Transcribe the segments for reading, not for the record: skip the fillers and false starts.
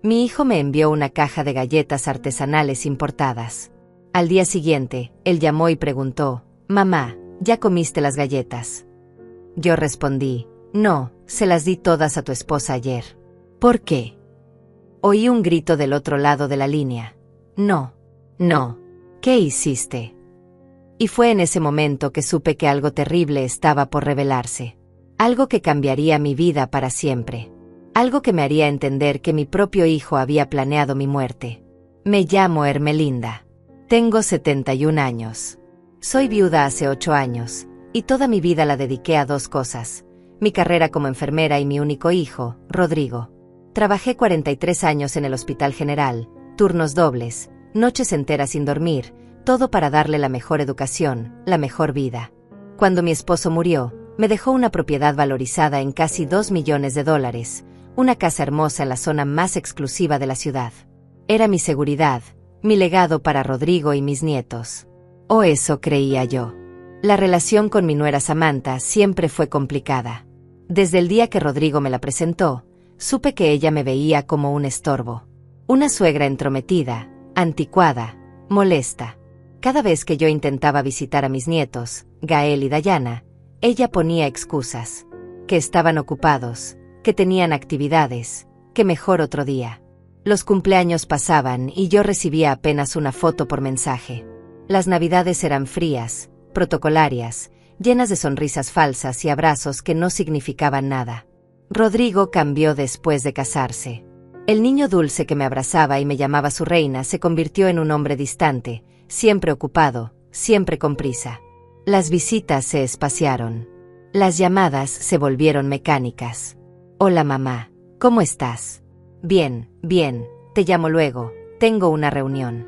Mi hijo me envió una caja de galletas artesanales importadas. Al día siguiente, él llamó y preguntó: «Mamá, ¿ya comiste las galletas?». Yo respondí: «No, se las di todas a tu esposa ayer». «¿Por qué?». Oí un grito del otro lado de la línea. «No, no, ¿qué hiciste?». Y fue en ese momento que supe que algo terrible estaba por revelarse. Algo que cambiaría mi vida para siempre. Algo que me haría entender que mi propio hijo había planeado mi muerte. Me llamo Ermelinda. Tengo 71 años. Soy viuda hace 8 años, y toda mi vida la dediqué a 2 cosas: mi carrera como enfermera y mi único hijo, Rodrigo. Trabajé 43 años en el Hospital General, turnos dobles, noches enteras sin dormir, todo para darle la mejor educación, la mejor vida. Cuando mi esposo murió, me dejó una propiedad valorizada en casi $2 millones, una casa hermosa en la zona más exclusiva de la ciudad. Era mi seguridad, mi legado para Rodrigo y mis nietos. O eso creía yo. La relación con mi nuera Samantha siempre fue complicada. Desde el día que Rodrigo me la presentó, supe que ella me veía como un estorbo. Una suegra entrometida, anticuada, molesta. Cada vez que yo intentaba visitar a mis nietos, Gael y Dayana, ella ponía excusas. Que estaban ocupados, que tenían actividades, que mejor otro día. Los cumpleaños pasaban y yo recibía apenas una foto por mensaje. Las navidades eran frías, protocolarias, llenas de sonrisas falsas y abrazos que no significaban nada. Rodrigo cambió después de casarse. El niño dulce que me abrazaba y me llamaba su reina se convirtió en un hombre distante, siempre ocupado, siempre con prisa. Las visitas se espaciaron. Las llamadas se volvieron mecánicas. «Hola mamá, ¿cómo estás?». «Bien, bien, te llamo luego, tengo una reunión».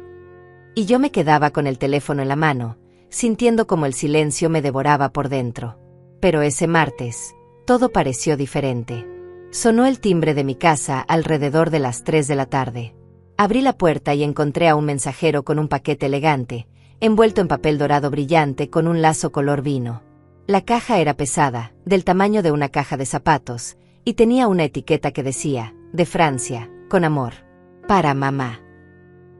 Y yo me quedaba con el teléfono en la mano, sintiendo como el silencio me devoraba por dentro. Pero ese martes, todo pareció diferente. Sonó el timbre de mi casa alrededor de las 3 de la tarde. Abrí la puerta y encontré a un mensajero con un paquete elegante, envuelto en papel dorado brillante con un lazo color vino. La caja era pesada, del tamaño de una caja de zapatos, y tenía una etiqueta que decía: «De Francia, con amor. Para mamá».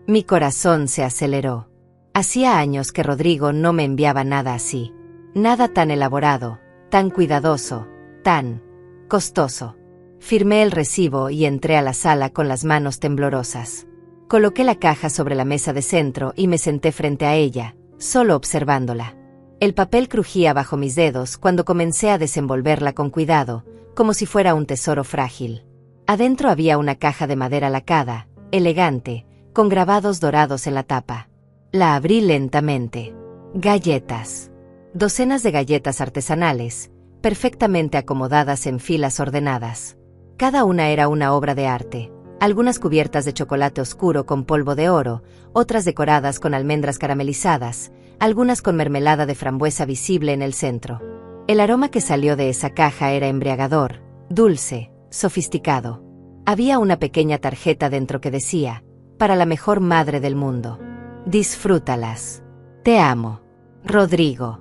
Mi corazón se aceleró. Hacía años que Rodrigo no me enviaba nada así. Nada tan elaborado, tan cuidadoso, tan costoso. Firmé el recibo y entré a la sala con las manos temblorosas. Coloqué la caja sobre la mesa de centro y me senté frente a ella, solo observándola. El papel crujía bajo mis dedos cuando comencé a desenvolverla con cuidado, como si fuera un tesoro frágil. Adentro había una caja de madera lacada, elegante, con grabados dorados en la tapa. La abrí lentamente. Galletas. Docenas de galletas artesanales, perfectamente acomodadas en filas ordenadas. Cada una era una obra de arte, algunas cubiertas de chocolate oscuro con polvo de oro, otras decoradas con almendras caramelizadas, algunas con mermelada de frambuesa visible en el centro. El aroma que salió de esa caja era embriagador, dulce, sofisticado. Había una pequeña tarjeta dentro que decía: «Para la mejor madre del mundo. Disfrútalas. Te amo. Rodrigo».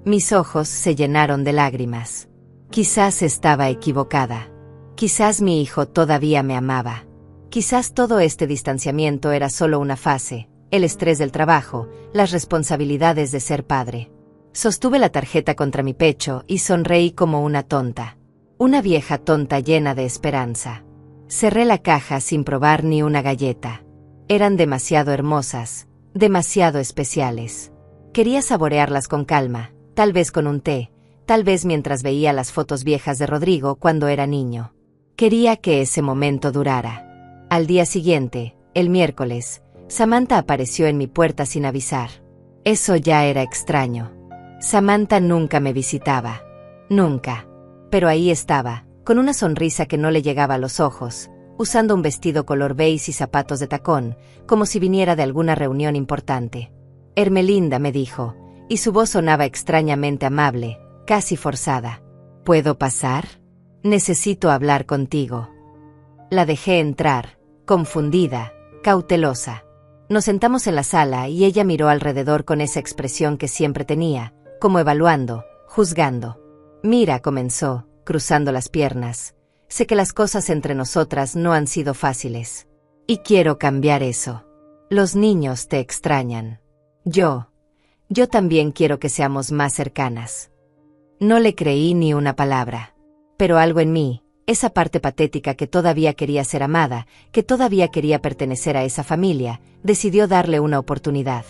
Mis ojos se llenaron de lágrimas. Quizás estaba equivocada. Quizás mi hijo todavía me amaba. Quizás todo este distanciamiento era solo una fase, el estrés del trabajo, las responsabilidades de ser padre. Sostuve la tarjeta contra mi pecho y sonreí como una tonta. Una vieja tonta llena de esperanza. Cerré la caja sin probar ni una galleta. Eran demasiado hermosas, demasiado especiales. Quería saborearlas con calma, tal vez con un té, tal vez mientras veía las fotos viejas de Rodrigo cuando era niño. Quería que ese momento durara. Al día siguiente, el miércoles, Samantha apareció en mi puerta sin avisar. Eso ya era extraño. Samantha nunca me visitaba. Nunca. Pero ahí estaba, con una sonrisa que no le llegaba a los ojos, usando un vestido color beige y zapatos de tacón, como si viniera de alguna reunión importante. «Ermelinda», me dijo, y su voz sonaba extrañamente amable, casi forzada. «¿Puedo pasar? Necesito hablar contigo». La dejé entrar, confundida, cautelosa. Nos sentamos en la sala y ella miró alrededor con esa expresión que siempre tenía, como evaluando, juzgando. «Mira», comenzó, cruzando las piernas. sé que las cosas entre nosotras no han sido fáciles. Y quiero cambiar eso. Los niños te extrañan. Yo también quiero que seamos más cercanas. No le creí ni una palabra. Pero algo en mí, esa parte patética que todavía quería ser amada, que todavía quería pertenecer a esa familia, decidió darle una oportunidad.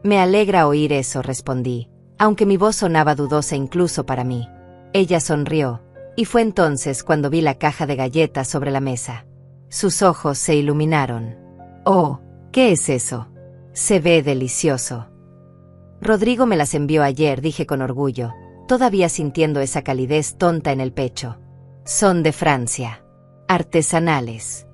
Me alegra oír eso, respondí, aunque mi voz sonaba dudosa incluso para mí. Ella sonrió, y fue entonces cuando vi la caja de galletas sobre la mesa. Sus ojos se iluminaron. Oh, ¿qué es eso? Se ve delicioso. Rodrigo me las envió ayer, dije con orgullo, todavía sintiendo esa calidez tonta en el pecho. Son de Francia. Artesanales.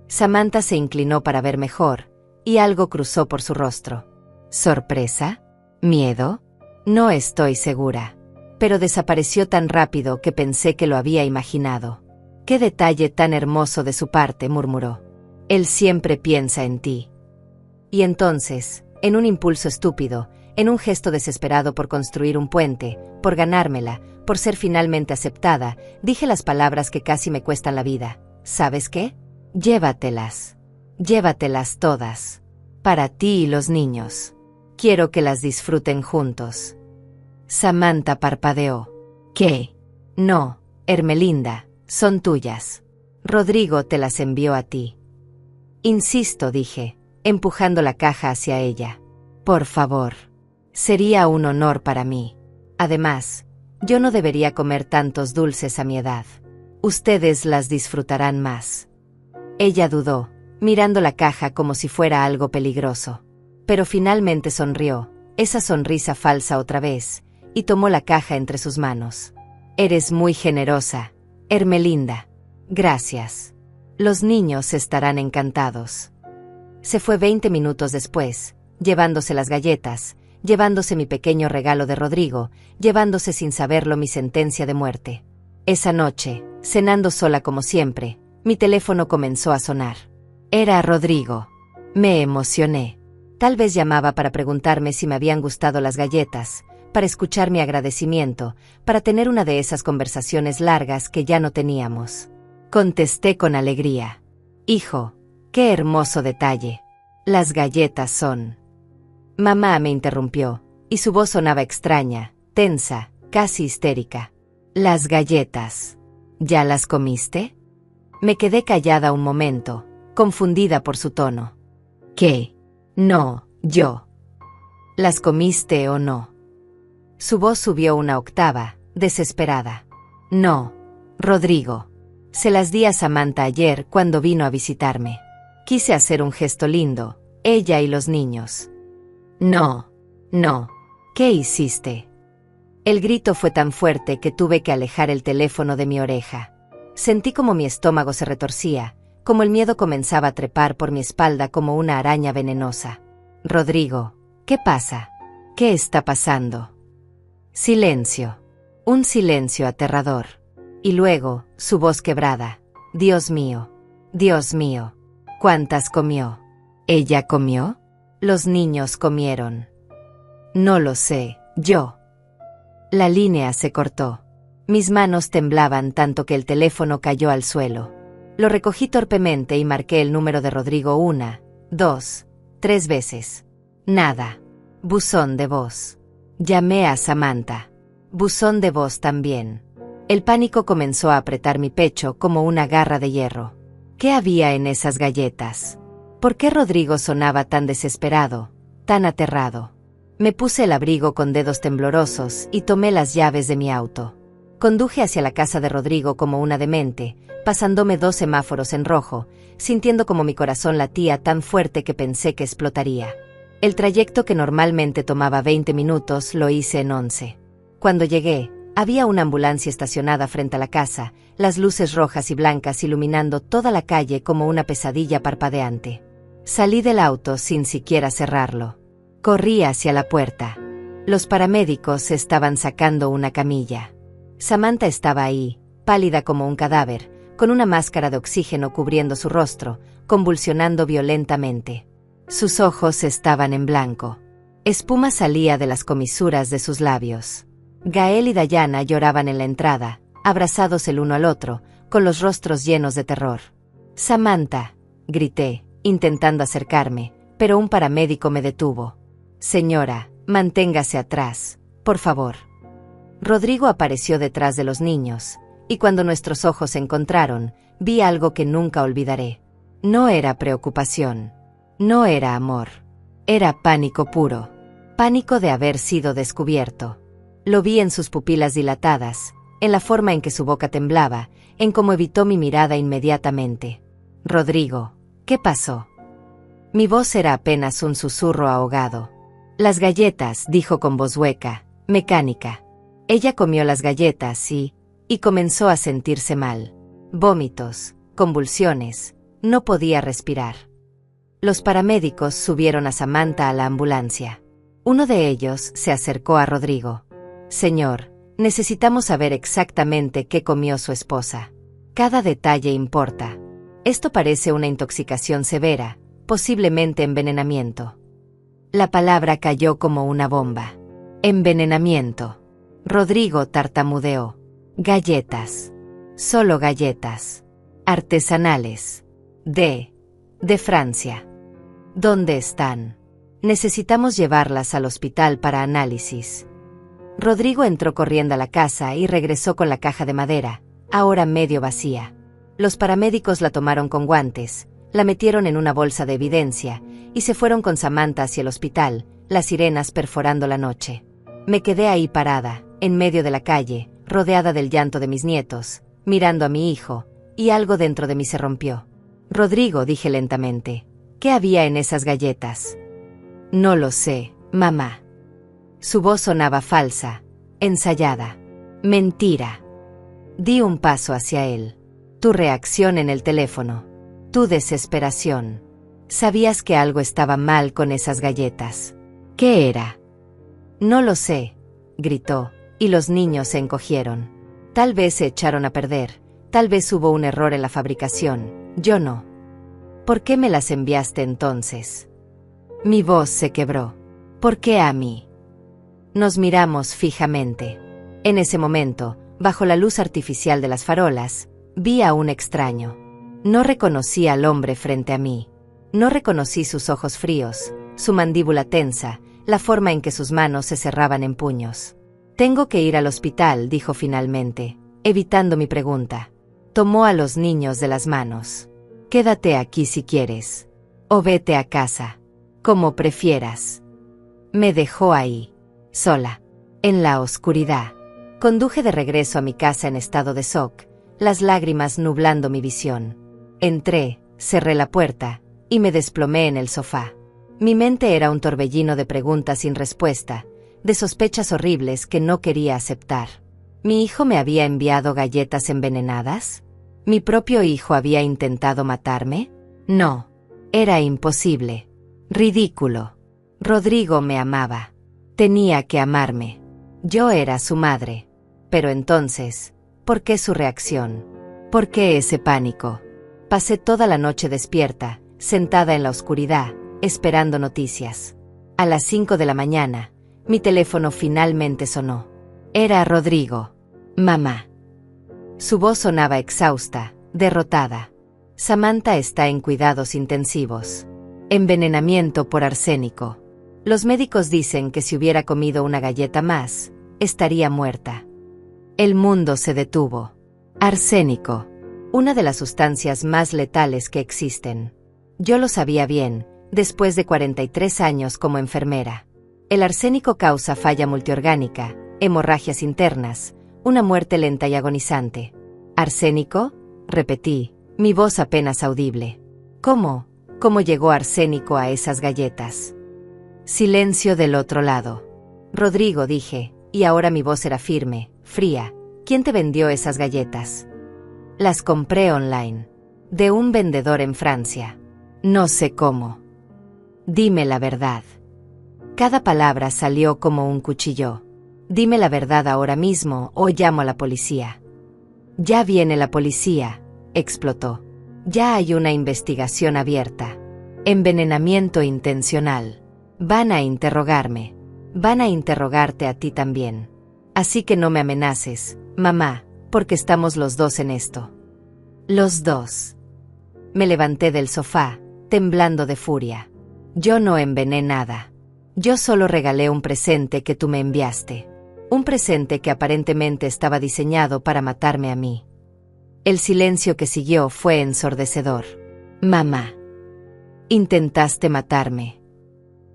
Samantha se inclinó para ver mejor, y algo cruzó por su rostro. ¿Sorpresa? ¿Miedo? No estoy segura. Pero desapareció tan rápido que pensé que lo había imaginado. «Qué detalle tan hermoso de su parte», murmuró. «Él siempre piensa en ti». Y entonces, en un impulso estúpido, en un gesto desesperado por construir un puente, por ganármela, por ser finalmente aceptada, dije las palabras que casi me cuestan la vida. ¿Sabes qué? Llévatelas. Llévatelas todas. Para ti y los niños. Quiero que las disfruten juntos. Samantha parpadeó. ¿Qué? No, Ermelinda, son tuyas. Rodrigo te las envió a ti. Insisto, dije, empujando la caja hacia ella. Por favor. Sería un honor para mí. Además, yo no debería comer tantos dulces a mi edad. Ustedes las disfrutarán más. Ella dudó, mirando la caja como si fuera algo peligroso. Pero finalmente sonrió, esa sonrisa falsa otra vez, y tomó la caja entre sus manos. Eres muy generosa, Ermelinda. Gracias. Los niños estarán encantados. Se fue 20 minutos después, llevándose las galletas, llevándose mi pequeño regalo de Rodrigo, llevándose sin saberlo mi sentencia de muerte. Esa noche, cenando sola como siempre, mi teléfono comenzó a sonar. Era Rodrigo. Me emocioné. Tal vez llamaba para preguntarme si me habían gustado las galletas, para escuchar mi agradecimiento, para tener una de esas conversaciones largas que ya no teníamos. Contesté con alegría. Hijo, qué hermoso detalle. Las galletas son... Mamá, me interrumpió, y su voz sonaba extraña, tensa, casi histérica. Las galletas. ¿Ya las comiste? Me quedé callada un momento, confundida por su tono. ¿Qué? No, yo. ¿Las comiste o no? Su voz subió una octava, desesperada. No, Rodrigo. Se las di a Samantha ayer cuando vino a visitarme. Quise hacer un gesto lindo, ella y los niños. No. ¿Qué hiciste? El grito fue tan fuerte que tuve que alejar el teléfono de mi oreja. Sentí como mi estómago se retorcía, como el miedo comenzaba a trepar por mi espalda como una araña venenosa. Rodrigo, ¿qué pasa? ¿Qué está pasando? Silencio. Un silencio aterrador. Y luego, su voz quebrada. Dios mío. ¿Cuántas comió? ¿Ella comió? Los niños comieron. No lo sé, yo. La línea se cortó. Mis manos temblaban tanto que el teléfono cayó al suelo. Lo recogí torpemente y marqué el número de Rodrigo 1, 2, 3 veces. Nada. Buzón de voz. Llamé a Samantha. Buzón de voz también. El pánico comenzó a apretar mi pecho como una garra de hierro. ¿Qué había en esas galletas? ¿Por qué Rodrigo sonaba tan desesperado, tan aterrado? Me puse el abrigo con dedos temblorosos y tomé las llaves de mi auto. Conduje hacia la casa de Rodrigo como una demente, pasándome 2 semáforos en rojo, sintiendo como mi corazón latía tan fuerte que pensé que explotaría. El trayecto que normalmente tomaba 20 minutos lo hice en 11. Cuando llegué, había una ambulancia estacionada frente a la casa, las luces rojas y blancas iluminando toda la calle como una pesadilla parpadeante. Salí del auto sin siquiera cerrarlo. Corrí hacia la puerta. Los paramédicos estaban sacando una camilla. Samantha estaba ahí, pálida como un cadáver, con una máscara de oxígeno cubriendo su rostro, convulsionando violentamente. Sus ojos estaban en blanco. Espuma salía de las comisuras de sus labios. Gael y Dayana lloraban en la entrada, abrazados el uno al otro, con los rostros llenos de terror. «Samantha», grité, intentando acercarme, pero un paramédico me detuvo. «Señora, manténgase atrás, por favor». Rodrigo apareció detrás de los niños, y cuando nuestros ojos se encontraron, vi algo que nunca olvidaré. No era preocupación. No era amor. Era pánico puro. Pánico de haber sido descubierto. Lo vi en sus pupilas dilatadas, en la forma en que su boca temblaba, en cómo evitó mi mirada inmediatamente. «Rodrigo, ¿qué pasó?» Mi voz era apenas un susurro ahogado. «Las galletas», dijo con voz hueca, mecánica. Ella comió las galletas y comenzó a sentirse mal. Vómitos, convulsiones, no podía respirar. Los paramédicos subieron a Samantha a la ambulancia. Uno de ellos se acercó a Rodrigo. «Señor, necesitamos saber exactamente qué comió su esposa. Cada detalle importa. Esto parece una intoxicación severa, posiblemente envenenamiento». La palabra cayó como una bomba. «Envenenamiento». Rodrigo tartamudeó. «Galletas. Solo galletas. Artesanales. De Francia. ¿Dónde están? Necesitamos llevarlas al hospital para análisis». Rodrigo entró corriendo a la casa y regresó con la caja de madera, ahora medio vacía. Los paramédicos la tomaron con guantes, la metieron en una bolsa de evidencia y se fueron con Samantha hacia el hospital, las sirenas perforando la noche. Me quedé ahí parada, en medio de la calle, rodeada del llanto de mis nietos, mirando a mi hijo, y algo dentro de mí se rompió. «Rodrigo», dije lentamente, «¿qué había en esas galletas?» «No lo sé, mamá». Su voz sonaba falsa, ensayada. «Mentira». Di un paso hacia él. Tu reacción en el teléfono. Tu desesperación. Sabías que algo estaba mal con esas galletas. ¿Qué era? «No lo sé», gritó, y los niños se encogieron. Tal vez se echaron a perder, tal vez hubo un error en la fabricación, yo no. «¿Por qué me las enviaste entonces?» Mi voz se quebró. «¿Por qué a mí?» Nos miramos fijamente. En ese momento, bajo la luz artificial de las farolas, vi a un extraño. No reconocí al hombre frente a mí. No reconocí sus ojos fríos, su mandíbula tensa, la forma en que sus manos se cerraban en puños. «Tengo que ir al hospital», dijo finalmente, evitando mi pregunta. Tomó a los niños de las manos. «Quédate aquí si quieres. O vete a casa. Como prefieras». Me dejó ahí, sola, en la oscuridad. Conduje de regreso a mi casa en estado de shock, las lágrimas nublando mi visión. Entré, cerré la puerta, y me desplomé en el sofá. Mi mente era un torbellino de preguntas sin respuesta, de sospechas horribles que no quería aceptar. ¿Mi hijo me había enviado galletas envenenadas? ¿Mi propio hijo había intentado matarme? No. Era imposible. Ridículo. Rodrigo me amaba. Tenía que amarme. Yo era su madre. Pero entonces, ¿por qué su reacción? ¿Por qué ese pánico? Pasé toda la noche despierta, sentada en la oscuridad, esperando noticias. A las 5 de la mañana, mi teléfono finalmente sonó. Era Rodrigo. «Mamá». Su voz sonaba exhausta, derrotada. «Samantha está en cuidados intensivos. Envenenamiento por arsénico. Los médicos dicen que si hubiera comido una galleta más, estaría muerta». El mundo se detuvo. Arsénico. Una de las sustancias más letales que existen. Yo lo sabía bien, después de 43 años como enfermera. El arsénico causa falla multiorgánica, hemorragias internas, una muerte lenta y agonizante. ¿Arsénico?, repetí, mi voz apenas audible. ¿Cómo? ¿Cómo llegó arsénico a esas galletas? Silencio del otro lado. Rodrigo, dije, y ahora mi voz era firme, fría. ¿Quién te vendió esas galletas? Las compré online. De un vendedor en Francia. No sé cómo. Dime la verdad. Cada palabra salió como un cuchillo. Dime la verdad ahora mismo o llamo a la policía. Ya viene la policía, explotó. Ya hay una investigación abierta. Envenenamiento intencional. Van a interrogarme. Van a interrogarte a ti también. Así que no me amenaces, mamá, porque estamos los dos en esto. Los dos. Me levanté del sofá, temblando de furia. Yo no envenené nada. Yo solo regalé un presente que tú me enviaste. Un presente que aparentemente estaba diseñado para matarme a mí. El silencio que siguió fue ensordecedor. Mamá. Intentaste matarme.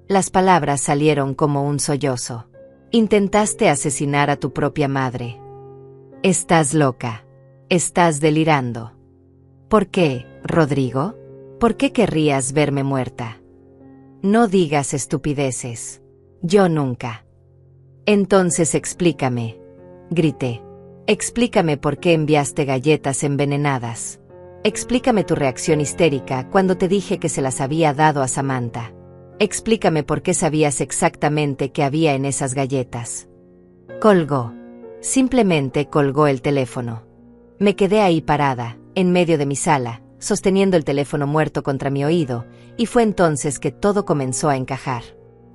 Las palabras salieron como un sollozo. Intentaste asesinar a tu propia madre. Estás loca. Estás delirando. ¿Por qué, Rodrigo? ¿Por qué querrías verme muerta? No digas estupideces. Yo nunca. Entonces explícame, grité. Explícame por qué enviaste galletas envenenadas. Explícame tu reacción histérica cuando te dije que se las había dado a Samantha. Explícame por qué sabías exactamente qué había en esas galletas. Colgó. Simplemente colgó el teléfono. Me quedé ahí parada, en medio de mi sala, sosteniendo el teléfono muerto contra mi oído, y fue entonces que todo comenzó a encajar.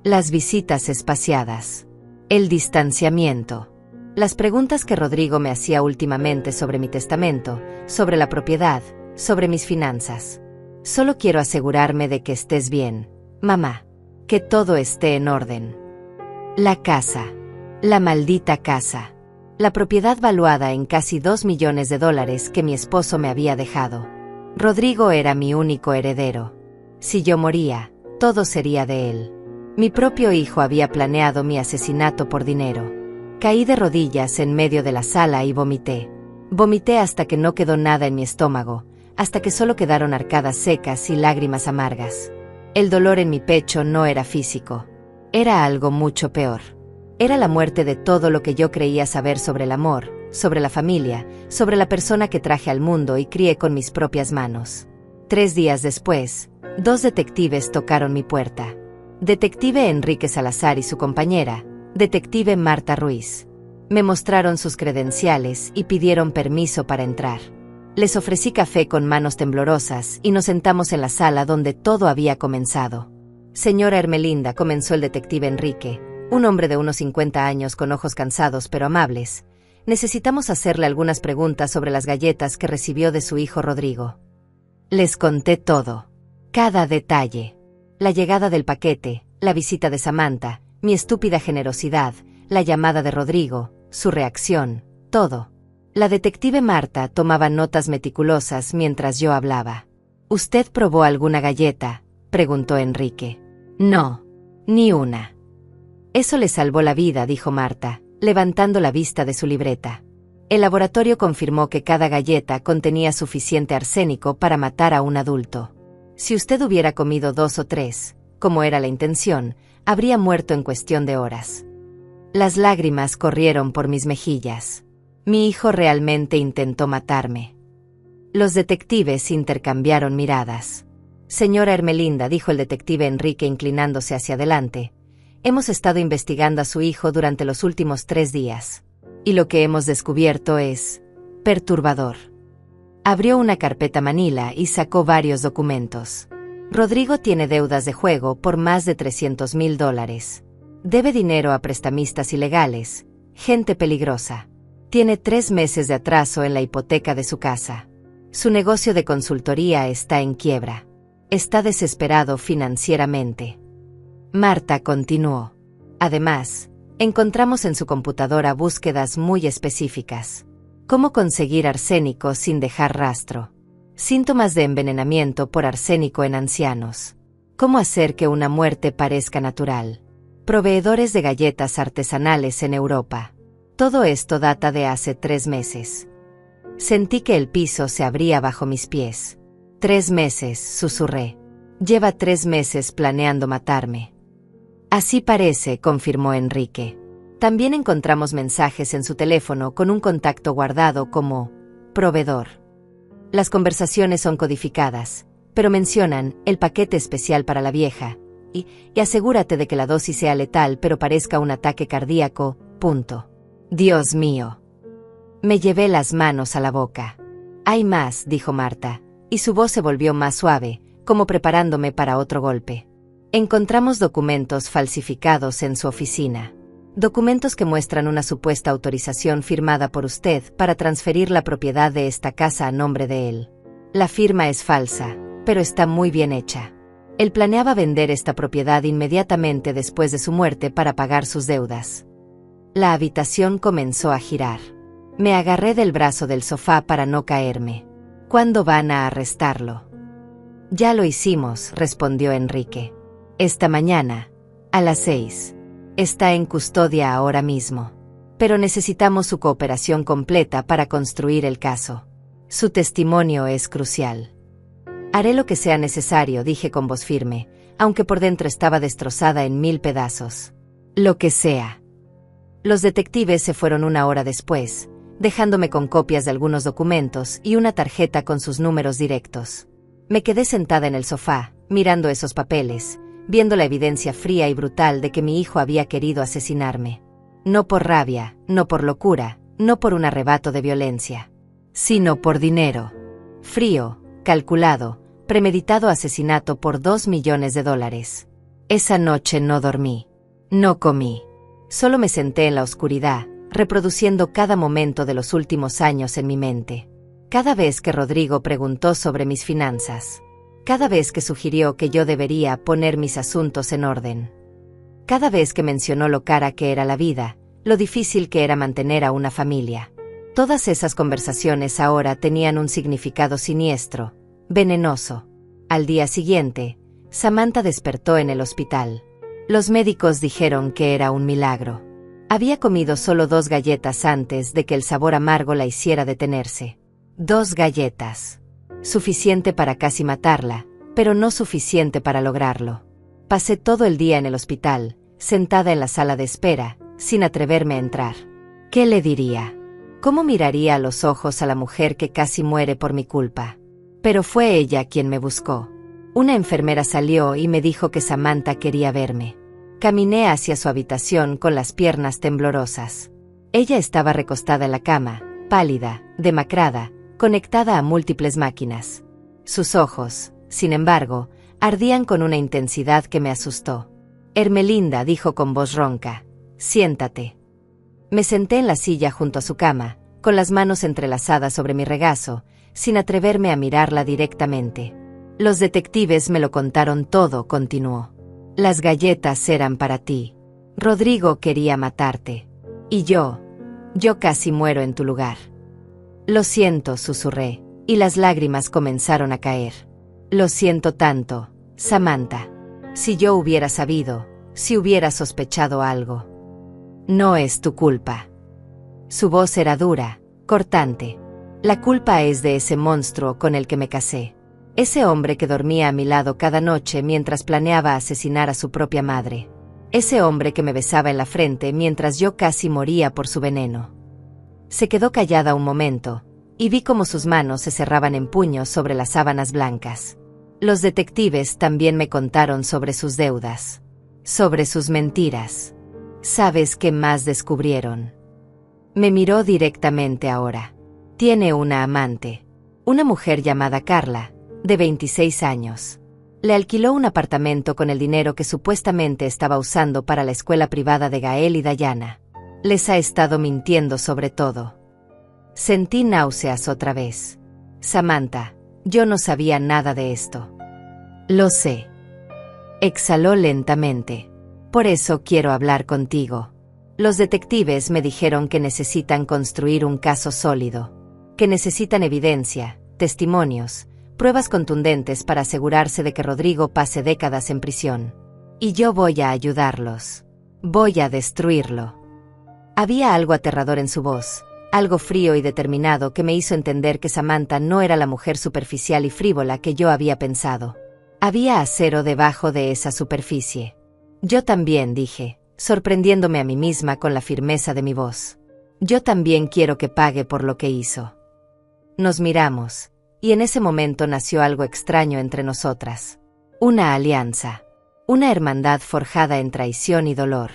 Las visitas espaciadas. El distanciamiento. Las preguntas que Rodrigo me hacía últimamente sobre mi testamento, sobre la propiedad, sobre mis finanzas. Solo quiero asegurarme de que estés bien, mamá. Que todo esté en orden. La casa. La maldita casa. La propiedad valuada en casi $2 millones que mi esposo me había dejado. Rodrigo era mi único heredero. Si yo moría, todo sería de él. Mi propio hijo había planeado mi asesinato por dinero. Caí de rodillas en medio de la sala y vomité. Vomité hasta que no quedó nada en mi estómago, hasta que solo quedaron arcadas secas y lágrimas amargas. El dolor en mi pecho no era físico. Era algo mucho peor. Era la muerte de todo lo que yo creía saber sobre el amor, sobre la familia, sobre la persona que traje al mundo y crié con mis propias manos. 3 días después, 2 detectives tocaron mi puerta. Detective Enrique Salazar y su compañera, Detective Marta Ruiz. Me mostraron sus credenciales y pidieron permiso para entrar. Les ofrecí café con manos temblorosas y nos sentamos en la sala donde todo había comenzado. Señora Ermelinda, comenzó el detective Enrique, un hombre de unos 50 años con ojos cansados pero amables. Necesitamos hacerle algunas preguntas sobre las galletas que recibió de su hijo Rodrigo. Les conté todo. Cada detalle. La llegada del paquete, la visita de Samantha, mi estúpida generosidad, la llamada de Rodrigo, su reacción, todo. La detective Marta tomaba notas meticulosas mientras yo hablaba. ¿Usted probó alguna galleta?, preguntó Enrique. No, ni una. Eso le salvó la vida, dijo Marta, levantando la vista de su libreta. El laboratorio confirmó que cada galleta contenía suficiente arsénico para matar a un adulto. Si usted hubiera comido 2 o 3, como era la intención, habría muerto en cuestión de horas. Las lágrimas corrieron por mis mejillas. Mi hijo realmente intentó matarme. Los detectives intercambiaron miradas. Señora Ermelinda, dijo el detective Enrique inclinándose hacia adelante, hemos estado investigando a su hijo durante los últimos 3 días. Y lo que hemos descubierto es perturbador. Abrió una carpeta manila y sacó varios documentos. Rodrigo tiene deudas de juego por más de $300,000. Debe dinero a prestamistas ilegales, gente peligrosa. Tiene 3 meses de atraso en la hipoteca de su casa. Su negocio de consultoría está en quiebra. Está desesperado financieramente. Marta continuó. Además, encontramos en su computadora búsquedas muy específicas. ¿Cómo conseguir arsénico sin dejar rastro? Síntomas de envenenamiento por arsénico en ancianos. ¿Cómo hacer que una muerte parezca natural? Proveedores de galletas artesanales en Europa. Todo esto data de hace 3 meses. Sentí que el piso se abría bajo mis pies. 3 meses, susurré. Lleva 3 meses planeando matarme. Así parece, confirmó Enrique. También encontramos mensajes en su teléfono con un contacto guardado como proveedor. Las conversaciones son codificadas, pero mencionan el paquete especial para la vieja, y asegúrate de que la dosis sea letal pero parezca un ataque cardíaco, punto. Dios mío. Me llevé las manos a la boca. Hay más, dijo Marta, y su voz se volvió más suave, como preparándome para otro golpe. Encontramos documentos falsificados en su oficina. Documentos que muestran una supuesta autorización firmada por usted para transferir la propiedad de esta casa a nombre de él. La firma es falsa, pero está muy bien hecha. Él planeaba vender esta propiedad inmediatamente después de su muerte para pagar sus deudas. La habitación comenzó a girar. Me agarré del brazo del sofá para no caerme. ¿Cuándo van a arrestarlo? Ya lo hicimos, respondió Enrique. Esta mañana, a las 6. Está en custodia ahora mismo. Pero necesitamos su cooperación completa para construir el caso. Su testimonio es crucial. Haré lo que sea necesario, dije con voz firme, aunque por dentro estaba destrozada en 1000 pedazos. Lo que sea. Los detectives se fueron 1 hora después, dejándome con copias de algunos documentos y una tarjeta con sus números directos. Me quedé sentada en el sofá, mirando esos papeles, viendo la evidencia fría y brutal de que mi hijo había querido asesinarme. No por rabia, no por locura, no por un arrebato de violencia, sino por dinero. Frío, calculado, premeditado asesinato por $2 millones. Esa noche no dormí. No comí. Solo me senté en la oscuridad, reproduciendo cada momento de los últimos años en mi mente. Cada vez que Rodrigo preguntó sobre mis finanzas. Cada vez que sugirió que yo debería poner mis asuntos en orden. Cada vez que mencionó lo cara que era la vida, lo difícil que era mantener a una familia. Todas esas conversaciones ahora tenían un significado siniestro, venenoso. Al día siguiente, Samantha despertó en el hospital. Los médicos dijeron que era un milagro. Había comido solo 2 galletas antes de que el sabor amargo la hiciera detenerse. 2 galletas. Suficiente para casi matarla, pero no suficiente para lograrlo. Pasé todo el día en el hospital, sentada en la sala de espera, sin atreverme a entrar. ¿Qué le diría? ¿Cómo miraría a los ojos a la mujer que casi muere por mi culpa? Pero fue ella quien me buscó. Una enfermera salió y me dijo que Samantha quería verme. Caminé hacia su habitación con las piernas temblorosas. Ella estaba recostada en la cama, pálida, demacrada, conectada a múltiples máquinas. Sus ojos, sin embargo, ardían con una intensidad que me asustó. Hermelinda, dijo con voz ronca, siéntate. Me senté en la silla junto a su cama, con las manos entrelazadas sobre mi regazo, sin atreverme a mirarla directamente. Los detectives me lo contaron todo, continuó. Las galletas eran para ti. Rodrigo quería matarte. Y yo casi muero en tu lugar. Lo siento, susurré, y las lágrimas comenzaron a caer. Lo siento tanto, Samantha. Si yo hubiera sabido, si hubiera sospechado algo. No es tu culpa. Su voz era dura, cortante. La culpa es de ese monstruo con el que me casé. Ese hombre que dormía a mi lado cada noche mientras planeaba asesinar a su propia madre. Ese hombre que me besaba en la frente mientras yo casi moría por su veneno. Se quedó callada un momento, y vi cómo sus manos se cerraban en puños sobre las sábanas blancas. Los detectives también me contaron sobre sus deudas. Sobre sus mentiras. ¿Sabes qué más descubrieron? Me miró directamente ahora. Tiene una amante. Una mujer llamada Carla, de 26 años. Le alquiló un apartamento con el dinero que supuestamente estaba usando para la escuela privada de Gael y Dayana. Les ha estado mintiendo sobre todo. Sentí náuseas otra vez. Samantha, yo no sabía nada de esto. Lo sé. Exhaló lentamente. Por eso quiero hablar contigo. Los detectives me dijeron que necesitan construir un caso sólido. Que necesitan evidencia, testimonios, pruebas contundentes para asegurarse de que Rodrigo pase décadas en prisión. Y yo voy a ayudarlos. Voy a destruirlo. Había algo aterrador en su voz, algo frío y determinado que me hizo entender que Samantha no era la mujer superficial y frívola que yo había pensado. Había acero debajo de esa superficie. Yo también, dije, sorprendiéndome a mí misma con la firmeza de mi voz. Yo también quiero que pague por lo que hizo. Nos miramos, y en ese momento nació algo extraño entre nosotras. Una alianza. Una hermandad forjada en traición y dolor.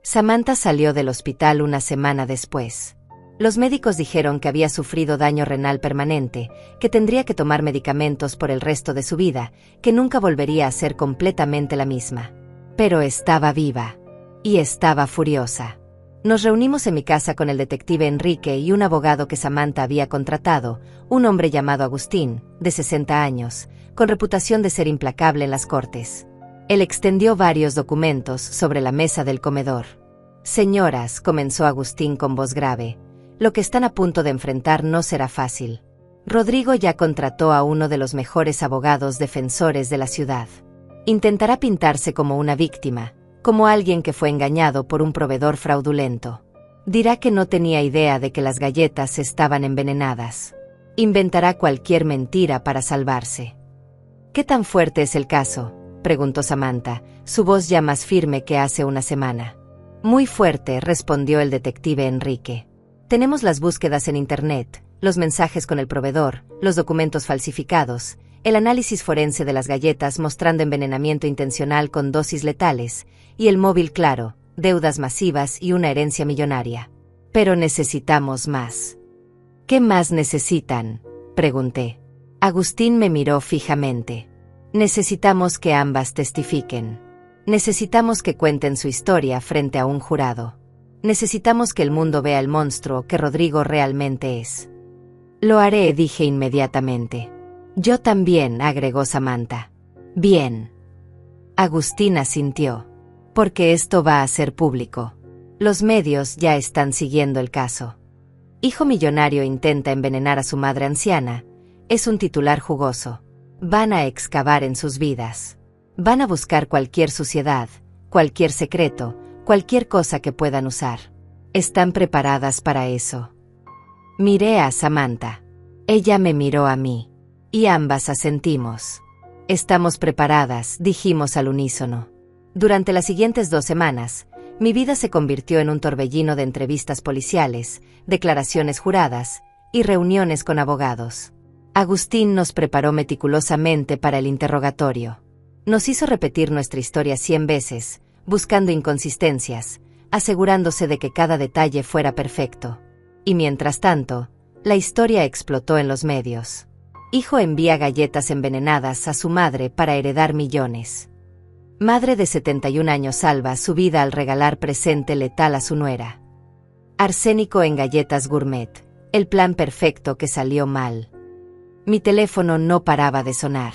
Samantha salió del hospital una semana después. Los médicos dijeron que había sufrido daño renal permanente, que tendría que tomar medicamentos por el resto de su vida, que nunca volvería a ser completamente la misma. Pero estaba viva. Y estaba furiosa. Nos reunimos en mi casa con el detective Enrique y un abogado que Samantha había contratado, un hombre llamado Agustín, de 60 años, con reputación de ser implacable en las cortes. Él extendió varios documentos sobre la mesa del comedor. Señoras, comenzó Agustín con voz grave, lo que están a punto de enfrentar no será fácil. Rodrigo ya contrató a uno de los mejores abogados defensores de la ciudad. Intentará pintarse como una víctima, como alguien que fue engañado por un proveedor fraudulento. Dirá que no tenía idea de que las galletas estaban envenenadas. Inventará cualquier mentira para salvarse. ¿Qué tan fuerte es el caso?, preguntó Samantha, su voz ya más firme que hace una semana. Muy fuerte, respondió el detective Enrique. Tenemos las búsquedas en Internet, los mensajes con el proveedor, los documentos falsificados, el análisis forense de las galletas mostrando envenenamiento intencional con dosis letales, y el móvil claro, deudas masivas y una herencia millonaria. Pero necesitamos más. ¿Qué más necesitan?, pregunté. Agustín me miró fijamente. Necesitamos que ambas testifiquen. Necesitamos que cuenten su historia frente a un jurado. Necesitamos que el mundo vea el monstruo que Rodrigo realmente es. Lo haré, dije inmediatamente. Yo también, agregó Samantha. Bien. Agustín asintió. Porque esto va a ser público. Los medios ya están siguiendo el caso. Hijo millonario intenta envenenar a su madre anciana. Es un titular jugoso. Van a excavar en sus vidas. Van a buscar cualquier suciedad, cualquier secreto, cualquier cosa que puedan usar. ¿Están preparadas para eso? Miré a Samantha. Ella me miró a mí. Y ambas asentimos. Estamos preparadas, dijimos al unísono. Durante las siguientes 2 semanas, mi vida se convirtió en un torbellino de entrevistas policiales, declaraciones juradas y reuniones con abogados. Agustín nos preparó meticulosamente para el interrogatorio. Nos hizo repetir nuestra historia 100 veces, buscando inconsistencias, asegurándose de que cada detalle fuera perfecto. Y mientras tanto, la historia explotó en los medios. Hijo envía galletas envenenadas a su madre para heredar millones. Madre de 71 años salva su vida al regalar presente letal a su nuera. Arsénico en galletas gourmet, el plan perfecto que salió mal. Mi teléfono no paraba de sonar.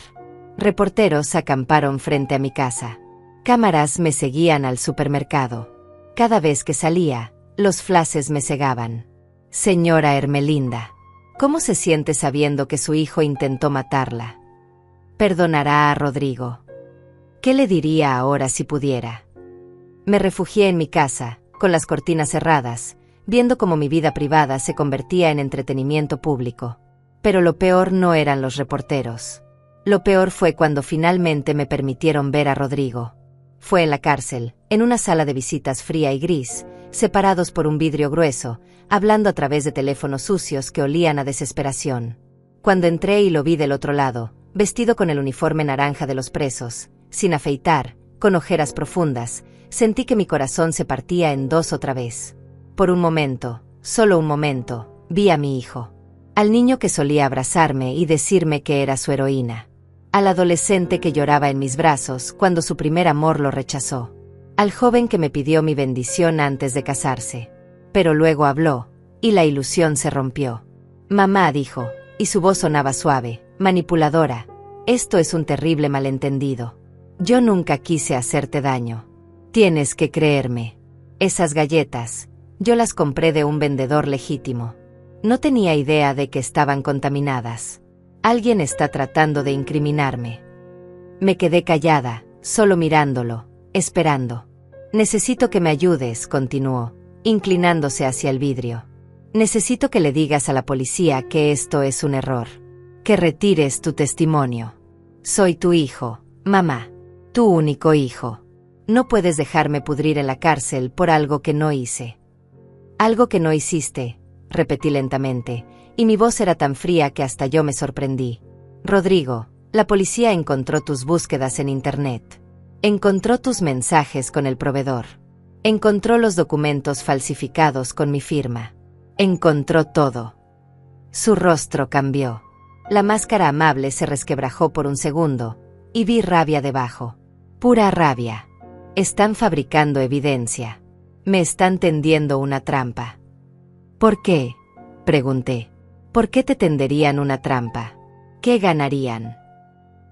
Reporteros acamparon frente a mi casa. Cámaras me seguían al supermercado. Cada vez que salía, los flashes me cegaban. Señora Ermelinda, ¿cómo se siente sabiendo que su hijo intentó matarla? ¿Perdonará a Rodrigo? ¿Qué le diría ahora si pudiera? Me refugié en mi casa, con las cortinas cerradas, viendo cómo mi vida privada se convertía en entretenimiento público. Pero lo peor no eran los reporteros. Lo peor fue cuando finalmente me permitieron ver a Rodrigo. Fue en la cárcel, en una sala de visitas fría y gris, separados por un vidrio grueso, hablando a través de teléfonos sucios que olían a desesperación. Cuando entré y lo vi del otro lado, vestido con el uniforme naranja de los presos, sin afeitar, con ojeras profundas, sentí que mi corazón se partía en 2 otra vez. Por un momento, solo un momento, vi a mi hijo. Al niño que solía abrazarme y decirme que era su heroína. Al adolescente que lloraba en mis brazos cuando su primer amor lo rechazó. Al joven que me pidió mi bendición antes de casarse. Pero luego habló, y la ilusión se rompió. Mamá, dijo, y su voz sonaba suave, manipuladora. Esto es un terrible malentendido. Yo nunca quise hacerte daño. Tienes que creerme. Esas galletas, yo las compré de un vendedor legítimo. No tenía idea de que estaban contaminadas. Alguien está tratando de incriminarme. Me quedé callada, solo mirándolo, esperando. Necesito que me ayudes, continuó, inclinándose hacia el vidrio. Necesito que le digas a la policía que esto es un error. Que retires tu testimonio. Soy tu hijo, mamá. Tu único hijo. No puedes dejarme pudrir en la cárcel por algo que no hice. Algo que no hiciste, repetí lentamente, y mi voz era tan fría que hasta yo me sorprendí. Rodrigo, la policía encontró tus búsquedas en Internet. Encontró tus mensajes con el proveedor. Encontró los documentos falsificados con mi firma. Encontró todo. Su rostro cambió. La máscara amable se resquebrajó por un segundo, y vi rabia debajo. Pura rabia. Están fabricando evidencia. Me están tendiendo una trampa. ¿Por qué? Pregunté. ¿Por qué te tenderían una trampa? ¿Qué ganarían?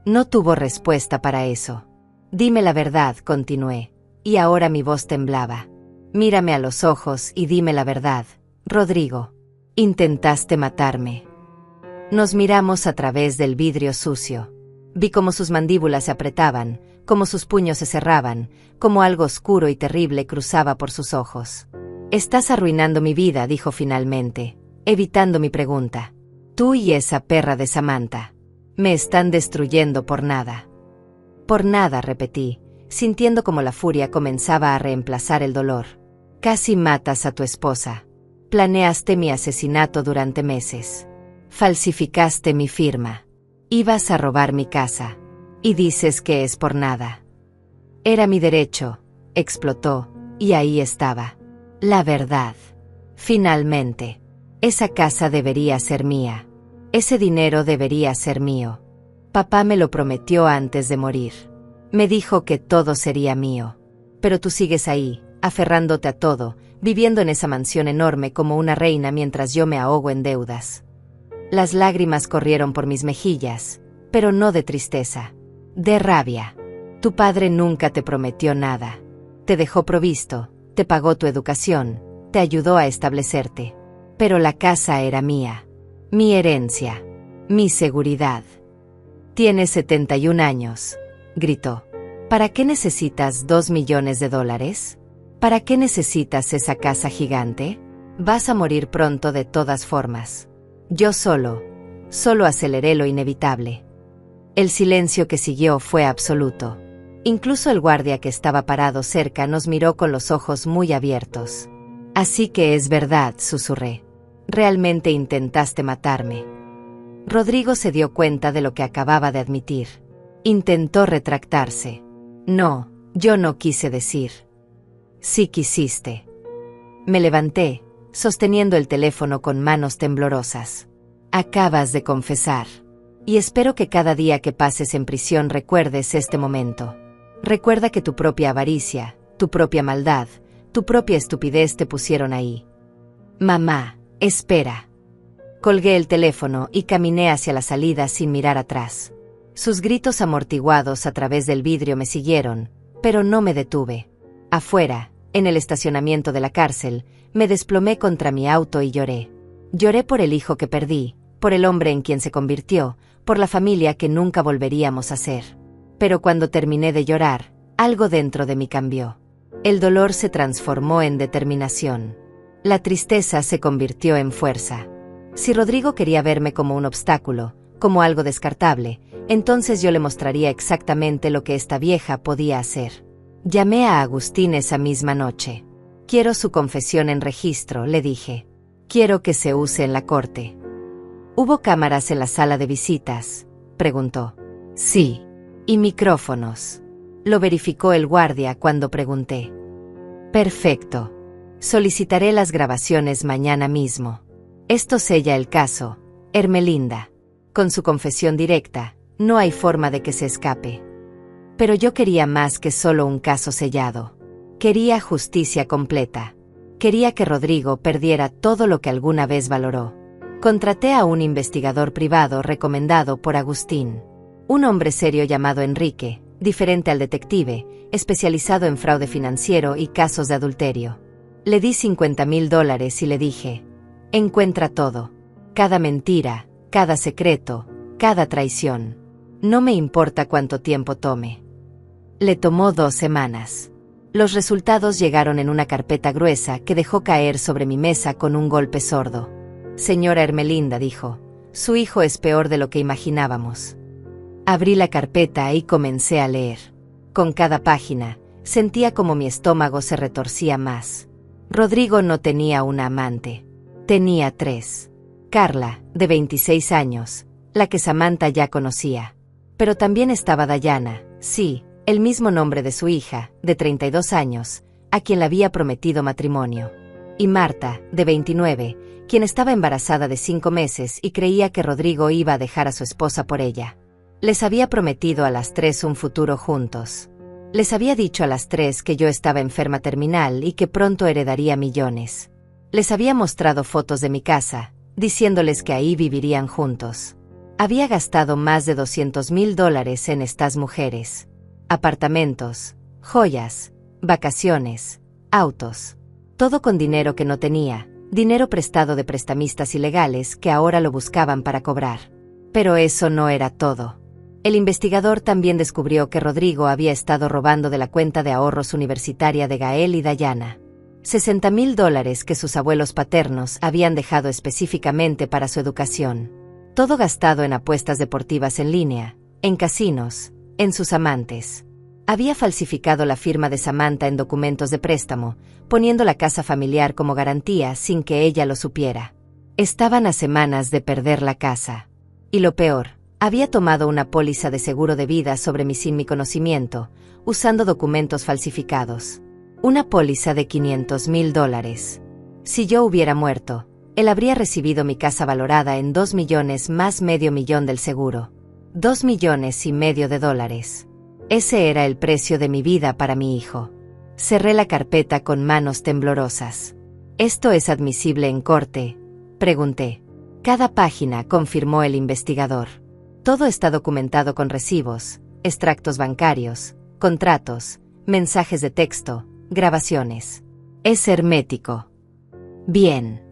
No tuvo respuesta para eso. Dime la verdad, continué, y ahora mi voz temblaba. Mírame a los ojos y dime la verdad, Rodrigo. Intentaste matarme. Nos miramos a través del vidrio sucio. Vi cómo sus mandíbulas se apretaban, cómo sus puños se cerraban, cómo algo oscuro y terrible cruzaba por sus ojos. Estás arruinando mi vida, dijo finalmente, evitando mi pregunta. Tú y esa perra de Samantha. Me están destruyendo por nada. Por nada, repetí, sintiendo como la furia comenzaba a reemplazar el dolor. Casi matas a tu esposa. Planeaste mi asesinato durante meses. Falsificaste mi firma. Ibas a robar mi casa. Y dices que es por nada. Era mi derecho, explotó, y ahí estaba. La verdad. Finalmente. Esa casa debería ser mía. Ese dinero debería ser mío. Papá me lo prometió antes de morir. Me dijo que todo sería mío. Pero tú sigues ahí, aferrándote a todo, viviendo en esa mansión enorme como una reina mientras yo me ahogo en deudas. Las lágrimas corrieron por mis mejillas, pero no de tristeza, de rabia. Tu padre nunca te prometió nada. Te dejó provisto, te pagó tu educación, te ayudó a establecerte. Pero la casa era mía. Mi herencia. Mi seguridad. Tienes 71 años, gritó. ¿Para qué necesitas $2 millones? ¿Para qué necesitas esa casa gigante? Vas a morir pronto de todas formas. Yo solo aceleré lo inevitable. El silencio que siguió fue absoluto. Incluso el guardia que estaba parado cerca nos miró con los ojos muy abiertos. Así que es verdad, susurré. Realmente intentaste matarme. Rodrigo se dio cuenta de lo que acababa de admitir. Intentó retractarse. No, yo no quise decir. Sí quisiste. Me levanté, sosteniendo el teléfono con manos temblorosas. Acabas de confesar. Y espero que cada día que pases en prisión recuerdes este momento. Recuerda que tu propia avaricia, tu propia maldad, tu propia estupidez te pusieron ahí. Mamá, espera. Colgué el teléfono y caminé hacia la salida sin mirar atrás. Sus gritos amortiguados a través del vidrio me siguieron, pero no me detuve. Afuera, en el estacionamiento de la cárcel, me desplomé contra mi auto y lloré. Lloré por el hijo que perdí, por el hombre en quien se convirtió, por la familia que nunca volveríamos a ser. Pero cuando terminé de llorar, algo dentro de mí cambió. El dolor se transformó en determinación. La tristeza se convirtió en fuerza. Si Rodrigo quería verme como un obstáculo, como algo descartable, entonces yo le mostraría exactamente lo que esta vieja podía hacer. Llamé a Agustín esa misma noche. Quiero su confesión en registro, le dije. Quiero que se use en la corte. ¿Hubo cámaras en la sala de visitas?, preguntó. Sí. ¿Y micrófonos? Lo verificó el guardia cuando pregunté. Perfecto. Solicitaré las grabaciones mañana mismo. Esto sella el caso, Ermelinda. Con su confesión directa, no hay forma de que se escape. Pero yo quería más que solo un caso sellado. Quería justicia completa. Quería que Rodrigo perdiera todo lo que alguna vez valoró. Contraté a un investigador privado recomendado por Agustín. Un hombre serio llamado Enrique, diferente al detective, especializado en fraude financiero y casos de adulterio. Le di $50,000 y le dije: encuentra todo. Cada mentira, cada secreto, cada traición. No me importa cuánto tiempo tome. Le tomó 2 semanas. Los resultados llegaron en una carpeta gruesa que dejó caer sobre mi mesa con un golpe sordo. Señora Ermelinda, dijo, su hijo es peor de lo que imaginábamos. Abrí la carpeta y comencé a leer. Con cada página, sentía como mi estómago se retorcía más. Rodrigo no tenía una amante. Tenía 3. Carla, de 26 años, la que Samantha ya conocía. Pero también estaba Dayana, sí, el mismo nombre de su hija, de 32 años, a quien le había prometido matrimonio. Y Marta, de 29, quien estaba embarazada de 5 meses y creía que Rodrigo iba a dejar a su esposa por ella. Les había prometido a las 3 un futuro juntos. Les había dicho a las tres que yo estaba enferma terminal y que pronto heredaría millones. Les había mostrado fotos de mi casa, diciéndoles que ahí vivirían juntos. Había gastado más de $200,000 en estas mujeres. Apartamentos, joyas, vacaciones, autos. Todo con dinero que no tenía, dinero prestado de prestamistas ilegales que ahora lo buscaban para cobrar. Pero eso no era todo. El investigador también descubrió que Rodrigo había estado robando de la cuenta de ahorros universitaria de Gael y Dayana. $60,000 que sus abuelos paternos habían dejado específicamente para su educación. Todo gastado en apuestas deportivas en línea, en casinos, en sus amantes. Había falsificado la firma de Samantha en documentos de préstamo, poniendo la casa familiar como garantía sin que ella lo supiera. Estaban a semanas de perder la casa. Y lo peor, había tomado una póliza de seguro de vida sin mi conocimiento, usando documentos falsificados. Una póliza de $500,000. Si yo hubiera muerto, él habría recibido mi casa valorada en 2 millones más medio millón del seguro. $2,5 millones. Ese era el precio de mi vida para mi hijo. Cerré la carpeta con manos temblorosas. ¿Esto es admisible en corte?, pregunté. Cada página, confirmó el investigador. Todo está documentado con recibos, extractos bancarios, contratos, mensajes de texto, grabaciones. Es hermético. Bien.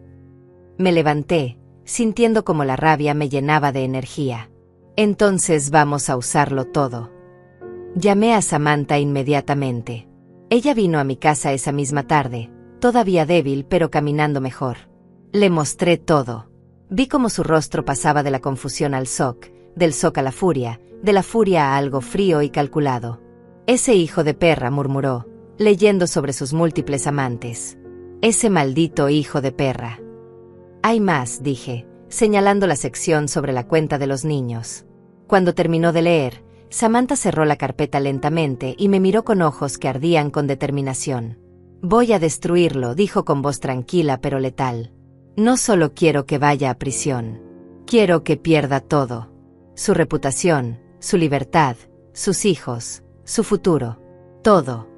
Me levanté, sintiendo como la rabia me llenaba de energía. Entonces vamos a usarlo todo. Llamé a Samantha inmediatamente. Ella vino a mi casa esa misma tarde, todavía débil pero caminando mejor. Le mostré todo. Vi cómo su rostro pasaba de la confusión al shock, del shock a la furia, de la furia a algo frío y calculado. Ese hijo de perra, murmuró, leyendo sobre sus múltiples amantes. Ese maldito hijo de perra. Hay más, dije, señalando la sección sobre la cuenta de los niños. Cuando terminó de leer, Samantha cerró la carpeta lentamente y me miró con ojos que ardían con determinación. Voy a destruirlo, dijo con voz tranquila pero letal. No solo quiero que vaya a prisión. Quiero que pierda todo. Su reputación, su libertad, sus hijos, su futuro. Todo.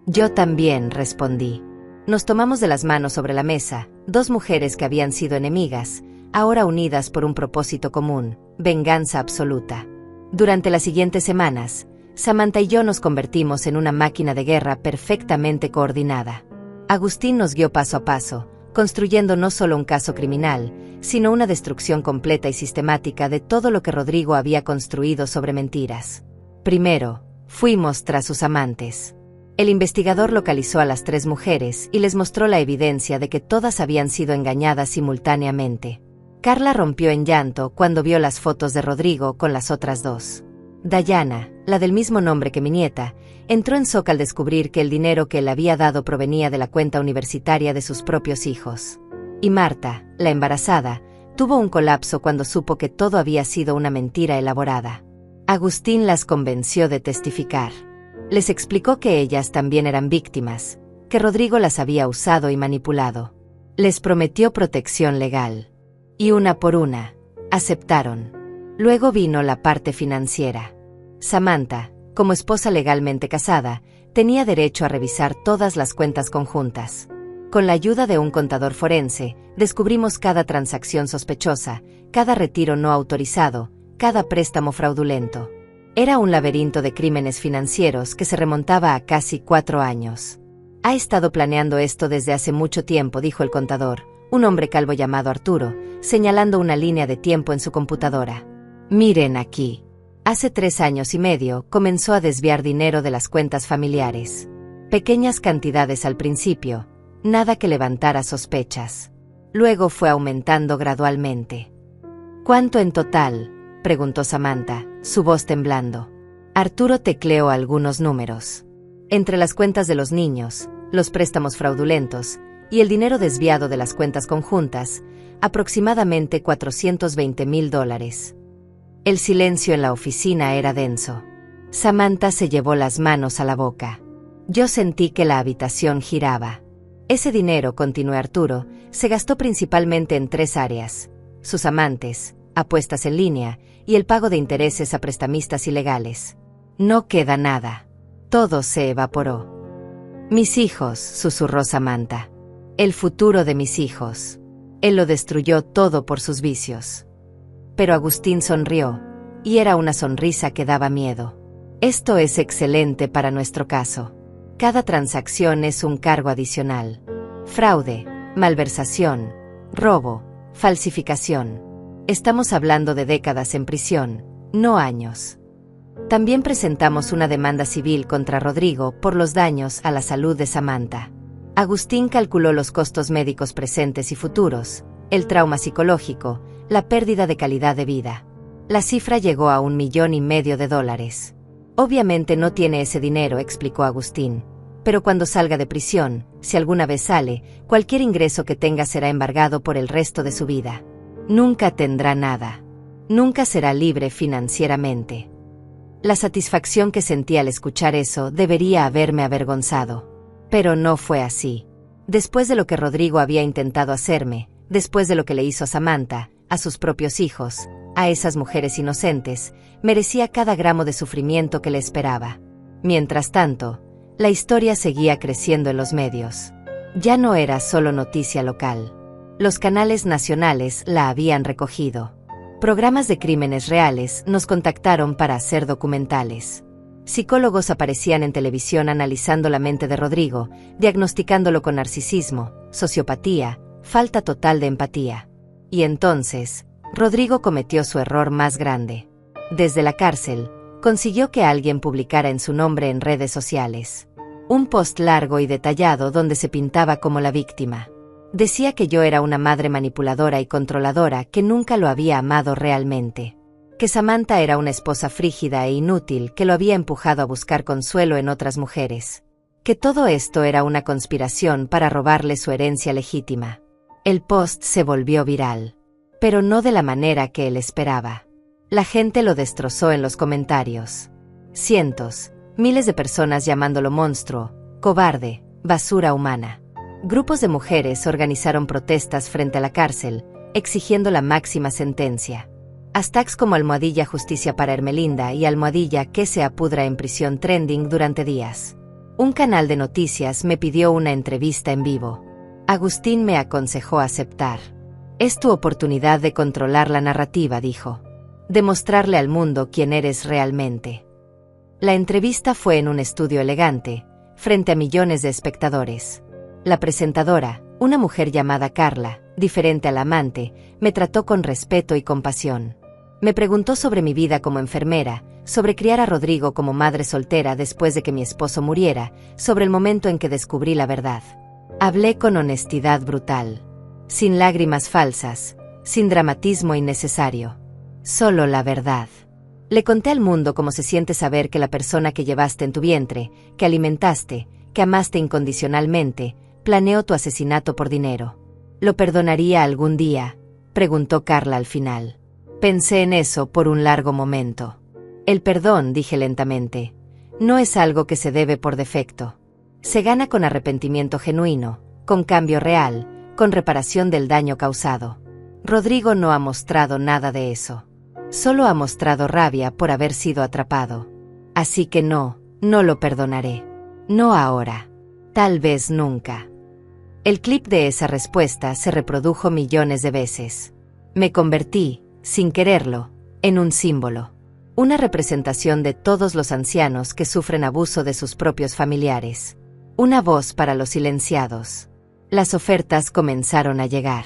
Yo también, respondí. Nos tomamos de las manos sobre la mesa, dos mujeres que habían sido enemigas, ahora unidas por un propósito común, venganza absoluta. Durante las siguientes semanas, Samantha y yo nos convertimos en una máquina de guerra perfectamente coordinada. Agustín nos guió paso a paso, construyendo no solo un caso criminal, sino una destrucción completa y sistemática de todo lo que Rodrigo había construido sobre mentiras. Primero, fuimos tras sus amantes. El investigador localizó a las tres mujeres y les mostró la evidencia de que todas habían sido engañadas simultáneamente. Carla rompió en llanto cuando vio las fotos de Rodrigo con las otras dos. Dayana, la del mismo nombre que mi nieta, entró en shock al descubrir que el dinero que él había dado provenía de la cuenta universitaria de sus propios hijos. Y Marta, la embarazada, tuvo un colapso cuando supo que todo había sido una mentira elaborada. Agustín las convenció de testificar. Les explicó que ellas también eran víctimas, que Rodrigo las había usado y manipulado. Les prometió protección legal. Y una por una, aceptaron. Luego vino la parte financiera. Samantha, como esposa legalmente casada, tenía derecho a revisar todas las cuentas conjuntas. Con la ayuda de un contador forense, descubrimos cada transacción sospechosa, cada retiro no autorizado, cada préstamo fraudulento. Era un laberinto de crímenes financieros que se remontaba a casi 4 años. Ha estado planeando esto desde hace mucho tiempo, dijo el contador, un hombre calvo llamado Arturo, señalando una línea de tiempo en su computadora. Miren aquí. Hace 3 años y medio comenzó a desviar dinero de las cuentas familiares. Pequeñas cantidades al principio, nada que levantara sospechas. Luego fue aumentando gradualmente. ¿Cuánto en total?, preguntó Samantha, su voz temblando. Arturo tecleó algunos números. Entre las cuentas de los niños, los préstamos fraudulentos y el dinero desviado de las cuentas conjuntas, aproximadamente $420,000. El silencio en la oficina era denso. Samantha se llevó las manos a la boca. Yo sentí que la habitación giraba. Ese dinero, continuó Arturo, se gastó principalmente en 3 áreas: sus amantes, apuestas en línea y el pago de intereses a prestamistas ilegales. No queda nada. Todo se evaporó. Mis hijos, susurró Samantha. El futuro de mis hijos. Él lo destruyó todo por sus vicios. Pero Agustín sonrió, y era una sonrisa que daba miedo. Esto es excelente para nuestro caso. Cada transacción es un cargo adicional. Fraude, malversación, robo, falsificación. Estamos hablando de décadas en prisión, no años. También presentamos una demanda civil contra Rodrigo por los daños a la salud de Samantha. Agustín calculó los costos médicos presentes y futuros, el trauma psicológico, la pérdida de calidad de vida. La cifra llegó a $1,5 millones. Obviamente no tiene ese dinero, explicó Agustín. Pero cuando salga de prisión, si alguna vez sale, cualquier ingreso que tenga será embargado por el resto de su vida. Nunca tendrá nada. Nunca será libre financieramente. La satisfacción que sentí al escuchar eso debería haberme avergonzado. Pero no fue así. Después de lo que Rodrigo había intentado hacerme, después de lo que le hizo a Samantha, a sus propios hijos, a esas mujeres inocentes, merecía cada gramo de sufrimiento que le esperaba. Mientras tanto, la historia seguía creciendo en los medios. Ya no era solo noticia local. Los canales nacionales la habían recogido. Programas de crímenes reales nos contactaron para hacer documentales. Psicólogos aparecían en televisión analizando la mente de Rodrigo, diagnosticándolo con narcisismo, sociopatía, falta total de empatía. Y entonces, Rodrigo cometió su error más grande. Desde la cárcel, consiguió que alguien publicara en su nombre en redes sociales un post largo y detallado donde se pintaba como la víctima. Decía que yo era una madre manipuladora y controladora que nunca lo había amado realmente. Que Samantha era una esposa frígida e inútil que lo había empujado a buscar consuelo en otras mujeres. Que todo esto era una conspiración para robarle su herencia legítima. El post se volvió viral. Pero no de la manera que él esperaba. La gente lo destrozó en los comentarios. Cientos, miles de personas llamándolo monstruo, cobarde, basura humana. Grupos de mujeres organizaron protestas frente a la cárcel, exigiendo la máxima sentencia. Hashtags como almohadilla justicia para Ermelinda y almohadilla que se apudra en prisión trending durante días. Un canal de noticias me pidió una entrevista en vivo. Agustín me aconsejó aceptar. Es tu oportunidad de controlar la narrativa, dijo. Demostrarle al mundo quién eres realmente. La entrevista fue en un estudio elegante, frente a millones de espectadores. La presentadora, una mujer llamada Carla, diferente a la amante, me trató con respeto y compasión. Me preguntó sobre mi vida como enfermera, sobre criar a Rodrigo como madre soltera después de que mi esposo muriera, sobre el momento en que descubrí la verdad. Hablé con honestidad brutal. Sin lágrimas falsas, sin dramatismo innecesario. Solo la verdad. Le conté al mundo cómo se siente saber que la persona que llevaste en tu vientre, que alimentaste, que amaste incondicionalmente, planeó tu asesinato por dinero. ¿Lo perdonaría algún día?, preguntó Carla al final. Pensé en eso por un largo momento. El perdón, dije lentamente, no es algo que se debe por defecto. Se gana con arrepentimiento genuino, con cambio real, con reparación del daño causado. Rodrigo no ha mostrado nada de eso. Solo ha mostrado rabia por haber sido atrapado. Así que no lo perdonaré. No ahora. Tal vez nunca. El clip de esa respuesta se reprodujo millones de veces. Me convertí, sin quererlo, en un símbolo. Una representación de todos los ancianos que sufren abuso de sus propios familiares. Una voz para los silenciados. Las ofertas comenzaron a llegar.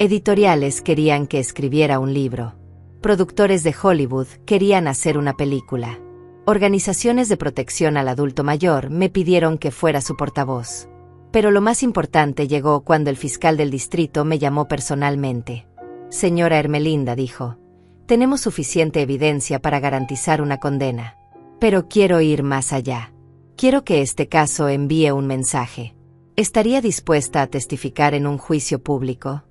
Editoriales querían que escribiera un libro. Productores de Hollywood querían hacer una película. Organizaciones de protección al adulto mayor me pidieron que fuera su portavoz. Pero lo más importante llegó cuando el fiscal del distrito me llamó personalmente. Señora Ermelinda, dijo, tenemos suficiente evidencia para garantizar una condena. Pero quiero ir más allá. Quiero que este caso envíe un mensaje. ¿Estaría dispuesta a testificar en un juicio público?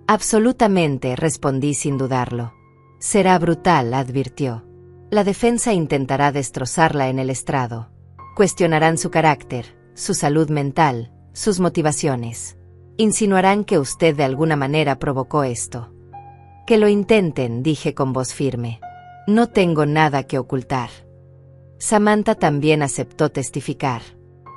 Absolutamente, respondí sin dudarlo. Será brutal, advirtió. La defensa intentará destrozarla en el estrado. Cuestionarán su carácter, su salud mental, sus motivaciones. Insinuarán que usted de alguna manera provocó esto. Que lo intenten, dije con voz firme. No tengo nada que ocultar. Samantha también aceptó testificar.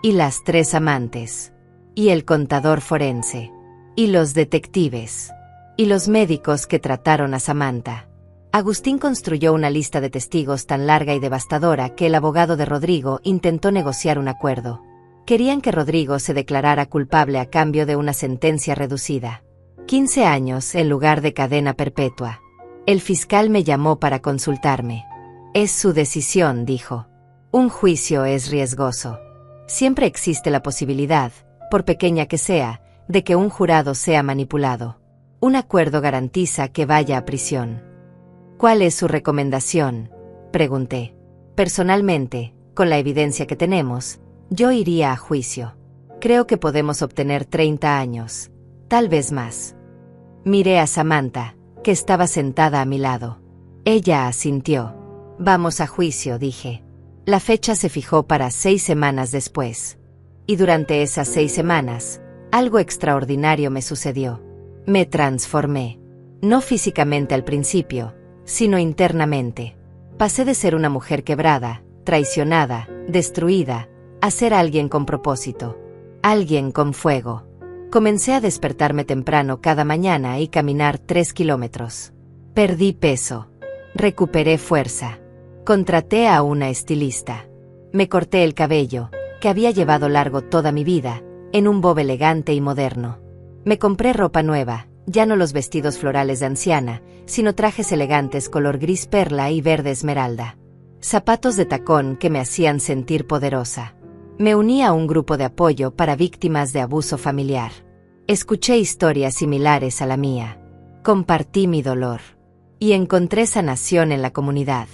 Y las 3 amantes. Y el contador forense. Y los detectives. Y los médicos que trataron a Samantha. Agustín construyó una lista de testigos tan larga y devastadora que el abogado de Rodrigo intentó negociar un acuerdo. Querían que Rodrigo se declarara culpable a cambio de una sentencia reducida. 15 años en lugar de cadena perpetua. El fiscal me llamó para consultarme. Es su decisión, dijo. Un juicio es riesgoso. Siempre existe la posibilidad, por pequeña que sea, de que un jurado sea manipulado. Un acuerdo garantiza que vaya a prisión. ¿Cuál es su recomendación?, pregunté. Personalmente, con la evidencia que tenemos, yo iría a juicio. Creo que podemos obtener 30 años, tal vez más. Miré a Samantha, que estaba sentada a mi lado. Ella asintió. Vamos a juicio, dije. La fecha se fijó para 6 semanas después. Y durante esas 6 semanas, algo extraordinario me sucedió. Me transformé. No físicamente al principio, sino internamente. Pasé de ser una mujer quebrada, traicionada, destruida, a ser alguien con propósito. Alguien con fuego. Comencé a despertarme temprano cada mañana y caminar 3 kilómetros. Perdí peso. Recuperé fuerza. Contraté a una estilista. Me corté el cabello, que había llevado largo toda mi vida, en un bob elegante y moderno. Me compré ropa nueva, ya no los vestidos florales de anciana, sino trajes elegantes color gris perla y verde esmeralda. Zapatos de tacón que me hacían sentir poderosa. Me uní a un grupo de apoyo para víctimas de abuso familiar. Escuché historias similares a la mía. Compartí mi dolor. Y encontré sanación en la comunidad.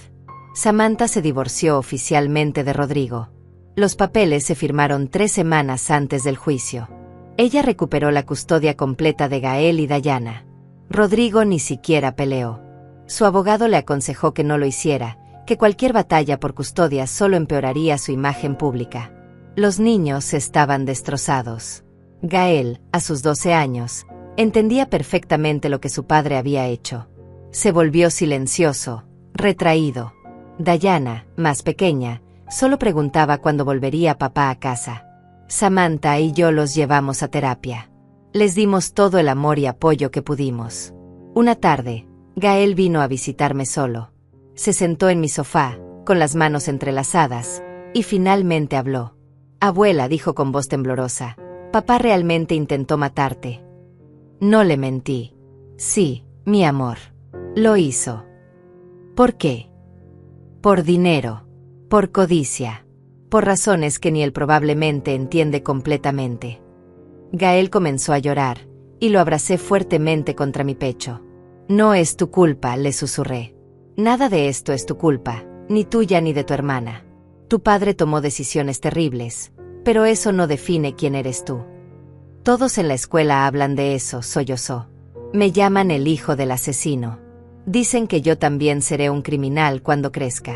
Samantha se divorció oficialmente de Rodrigo. Los papeles se firmaron 3 semanas antes del juicio. Ella recuperó la custodia completa de Gael y Dayana. Rodrigo ni siquiera peleó. Su abogado le aconsejó que no lo hiciera, que cualquier batalla por custodia solo empeoraría su imagen pública. Los niños estaban destrozados. Gael, a sus 12 años, entendía perfectamente lo que su padre había hecho. Se volvió silencioso, retraído. Dayana, más pequeña, solo preguntaba cuándo volvería papá a casa. Samantha y yo los llevamos a terapia. Les dimos todo el amor y apoyo que pudimos. Una tarde, Gael vino a visitarme solo. Se sentó en mi sofá, con las manos entrelazadas, y finalmente habló. Abuela, dijo con voz temblorosa, papá realmente intentó matarte. No le mentí. Sí, mi amor. Lo hizo. ¿Por qué? Por dinero. Por codicia. Por razones que ni él probablemente entiende completamente. Gael comenzó a llorar, y lo abracé fuertemente contra mi pecho. No es tu culpa, le susurré. Nada de esto es tu culpa, ni tuya ni de tu hermana. Tu padre tomó decisiones terribles, pero eso no define quién eres tú. Todos en la escuela hablan de eso, sollozó. Me llaman el hijo del asesino. Dicen que yo también seré un criminal cuando crezca.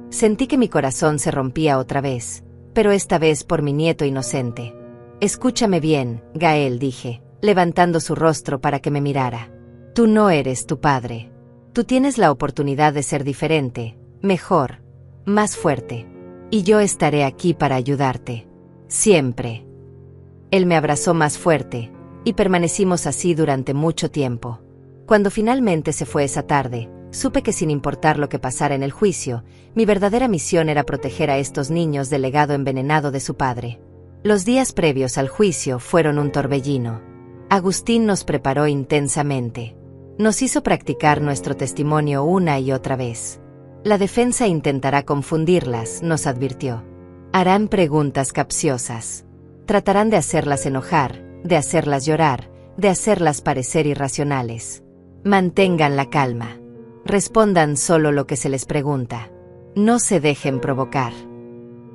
Sentí que mi corazón se rompía otra vez, pero esta vez por mi nieto inocente. Escúchame bien, Gael, dije, levantando su rostro para que me mirara. Tú no eres tu padre. Tú tienes la oportunidad de ser diferente, mejor, más fuerte. Y yo estaré aquí para ayudarte. Siempre. Él me abrazó más fuerte, y permanecimos así durante mucho tiempo. Cuando finalmente se fue esa tarde, supe que sin importar lo que pasara en el juicio, mi verdadera misión era proteger a estos niños del legado envenenado de su padre. Los días previos al juicio fueron un torbellino. Agustín nos preparó intensamente. Nos hizo practicar nuestro testimonio una y otra vez. La defensa intentará confundirlas, nos advirtió. Harán preguntas capciosas. Tratarán de hacerlas enojar, de hacerlas llorar, de hacerlas parecer irracionales. Mantengan la calma. Respondan solo lo que se les pregunta. No se dejen provocar.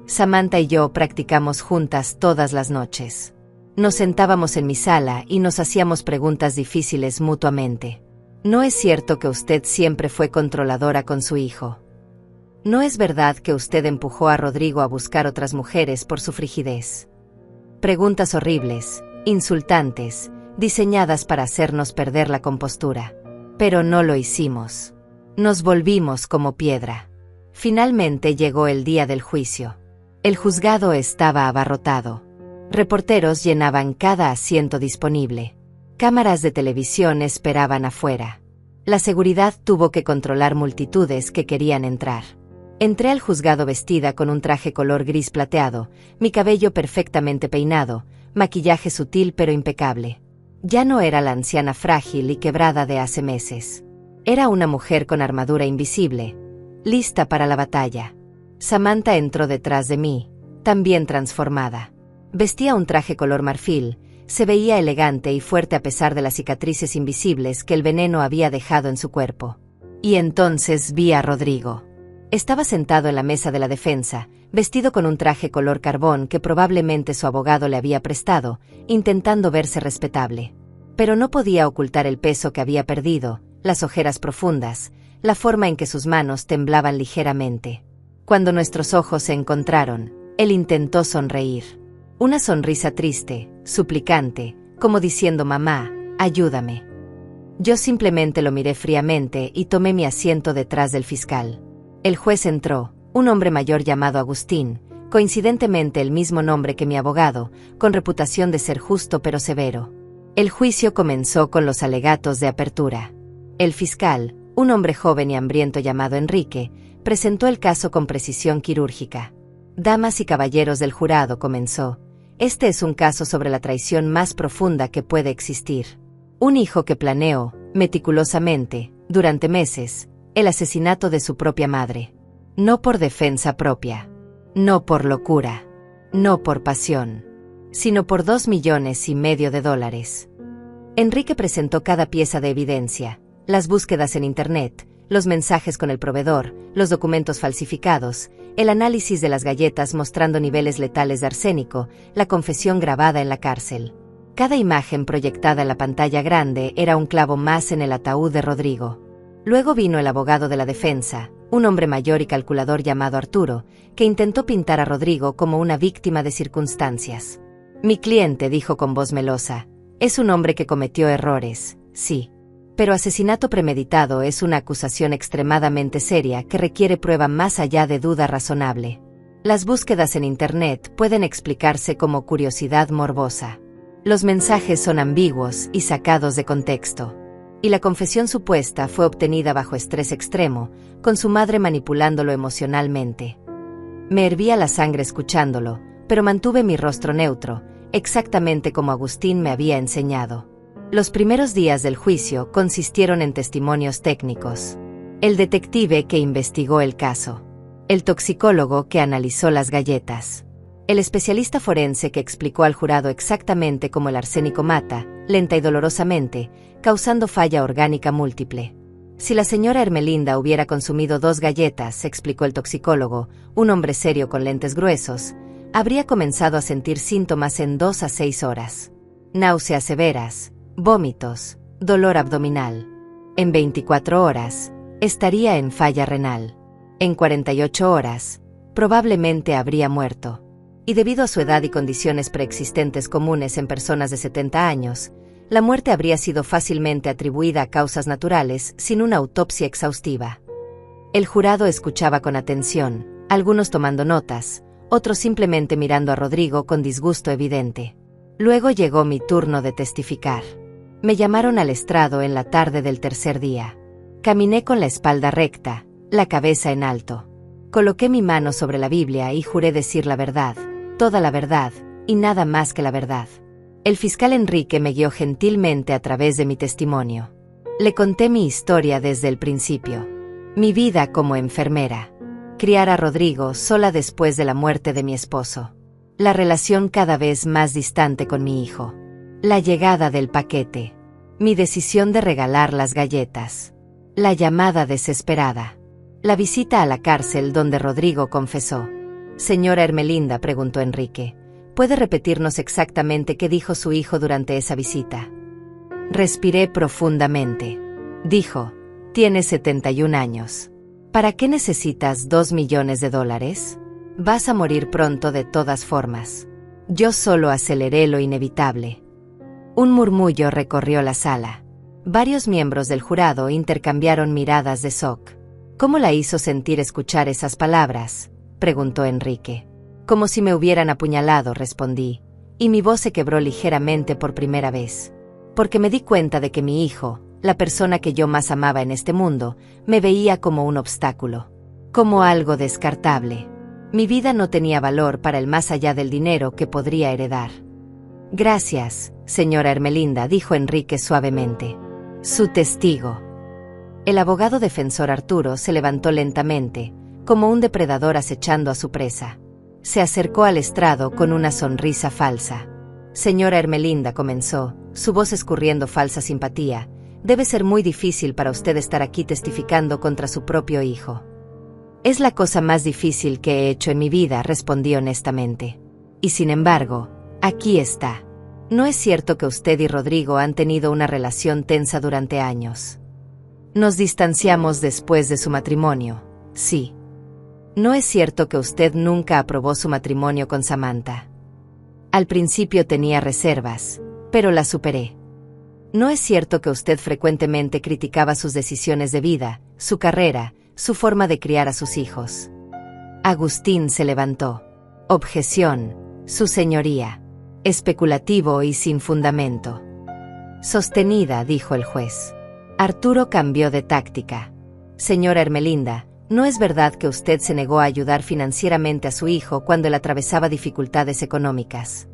Samantha y yo practicamos juntas todas las noches. Nos sentábamos en mi sala y nos hacíamos preguntas difíciles mutuamente. ¿No es cierto que usted siempre fue controladora con su hijo? ¿No es verdad que usted empujó a Rodrigo a buscar otras mujeres por su frigidez? Preguntas horribles, insultantes, diseñadas para hacernos perder la compostura. Pero no lo hicimos. Nos volvimos como piedra. Finalmente llegó el día del juicio. El juzgado estaba abarrotado. Reporteros llenaban cada asiento disponible. Cámaras de televisión esperaban afuera. La seguridad tuvo que controlar multitudes que querían entrar. Entré al juzgado vestida con un traje color gris plateado, mi cabello perfectamente peinado, maquillaje sutil pero impecable. Ya no era la anciana frágil y quebrada de hace meses. Era una mujer con armadura invisible, lista para la batalla. Samantha entró detrás de mí, también transformada. Vestía un traje color marfil, se veía elegante y fuerte a pesar de las cicatrices invisibles que el veneno había dejado en su cuerpo. Y entonces vi a Rodrigo. Estaba sentado en la mesa de la defensa, vestido con un traje color carbón que probablemente su abogado le había prestado, intentando verse respetable. Pero no podía ocultar el peso que había perdido, las ojeras profundas, la forma en que sus manos temblaban ligeramente. Cuando nuestros ojos se encontraron, él intentó sonreír. Una sonrisa triste, suplicante, como diciendo: «Mamá, ayúdame». Yo simplemente lo miré fríamente y tomé mi asiento detrás del fiscal. El juez entró, un hombre mayor llamado Agustín, coincidentemente el mismo nombre que mi abogado, con reputación de ser justo pero severo. El juicio comenzó con los alegatos de apertura. El fiscal, un hombre joven y hambriento llamado Enrique, presentó el caso con precisión quirúrgica. «Damas y caballeros del jurado», comenzó, «este es un caso sobre la traición más profunda que puede existir. Un hijo que planeó, meticulosamente, durante meses, el asesinato de su propia madre. No por defensa propia. No por locura. No por pasión. Sino por $2,5 millones. Enrique presentó cada pieza de evidencia, las búsquedas en Internet, los mensajes con el proveedor, los documentos falsificados, el análisis de las galletas mostrando niveles letales de arsénico, la confesión grabada en la cárcel. Cada imagen proyectada en la pantalla grande era un clavo más en el ataúd de Rodrigo. Luego vino el abogado de la defensa, un hombre mayor y calculador llamado Arturo, que intentó pintar a Rodrigo como una víctima de circunstancias. «Mi cliente», dijo con voz melosa, «es un hombre que cometió errores, sí. Pero asesinato premeditado es una acusación extremadamente seria que requiere prueba más allá de duda razonable. Las búsquedas en Internet pueden explicarse como curiosidad morbosa. Los mensajes son ambiguos y sacados de contexto. Y la confesión supuesta fue obtenida bajo estrés extremo, con su madre manipulándolo emocionalmente. Me hervía la sangre escuchándolo, pero mantuve mi rostro neutro, exactamente como Agustín me había enseñado. Los primeros días del juicio consistieron en testimonios técnicos. El detective que investigó el caso. El toxicólogo que analizó las galletas. El especialista forense que explicó al jurado exactamente cómo el arsénico mata, lenta y dolorosamente, causando falla orgánica múltiple. Si la señora Ermelinda hubiera consumido 2 galletas, explicó el toxicólogo, un hombre serio con lentes gruesos, habría comenzado a sentir síntomas en 2 a 6 horas. Náuseas severas, vómitos, dolor abdominal. En 24 horas, estaría en falla renal. En 48 horas, probablemente habría muerto. Y debido a su edad y condiciones preexistentes comunes en personas de 70 años, la muerte habría sido fácilmente atribuida a causas naturales sin una autopsia exhaustiva. El jurado escuchaba con atención, algunos tomando notas, otros simplemente mirando a Rodrigo con disgusto evidente. Luego llegó mi turno de testificar. Me llamaron al estrado en la tarde del tercer día. Caminé con la espalda recta, la cabeza en alto. Coloqué mi mano sobre la Biblia y juré decir la verdad, toda la verdad, y nada más que la verdad. El fiscal Enrique me guió gentilmente a través de mi testimonio. Le conté mi historia desde el principio. Mi vida como enfermera. Criar a Rodrigo sola después de la muerte de mi esposo. La relación cada vez más distante con mi hijo. La llegada del paquete. Mi decisión de regalar las galletas. La llamada desesperada. La visita a la cárcel donde Rodrigo confesó. «Señora Ermelinda», preguntó Enrique, ¿puede repetirnos exactamente qué dijo su hijo durante esa visita? Respiré profundamente. Dijo, «Tienes 71 años. ¿Para qué necesitas $2 millones? Vas a morir pronto de todas formas». Yo solo aceleré lo inevitable. Un murmullo recorrió la sala. Varios miembros del jurado intercambiaron miradas de shock. ¿Cómo la hizo sentir escuchar esas palabras?, preguntó Enrique. Como si me hubieran apuñalado, respondí, y mi voz se quebró ligeramente por primera vez. Porque me di cuenta de que mi hijo, la persona que yo más amaba en este mundo, me veía como un obstáculo, como algo descartable. Mi vida no tenía valor para el más allá del dinero que podría heredar. Gracias, señora Ermelinda, dijo Enrique suavemente. Su testigo. El abogado defensor Arturo se levantó lentamente, como un depredador acechando a su presa. Se acercó al estrado con una sonrisa falsa. Señora Ermelinda, comenzó, su voz escurriendo falsa simpatía, debe ser muy difícil para usted estar aquí testificando contra su propio hijo. Es la cosa más difícil que he hecho en mi vida, respondí honestamente. Y sin embargo, aquí está. ¿No es cierto que usted y Rodrigo han tenido una relación tensa durante años? Nos distanciamos después de su matrimonio, sí. ¿No es cierto que usted nunca aprobó su matrimonio con Samantha? Al principio tenía reservas, pero las superé. ¿No es cierto que usted frecuentemente criticaba sus decisiones de vida, su carrera, su forma de criar a sus hijos? Agustín se levantó. Objeción, su señoría. Especulativo y sin fundamento. Sostenida, dijo el juez. Arturo cambió de táctica. Señora Ermelinda, ¿no es verdad que usted se negó a ayudar financieramente a su hijo cuando él atravesaba dificultades económicas?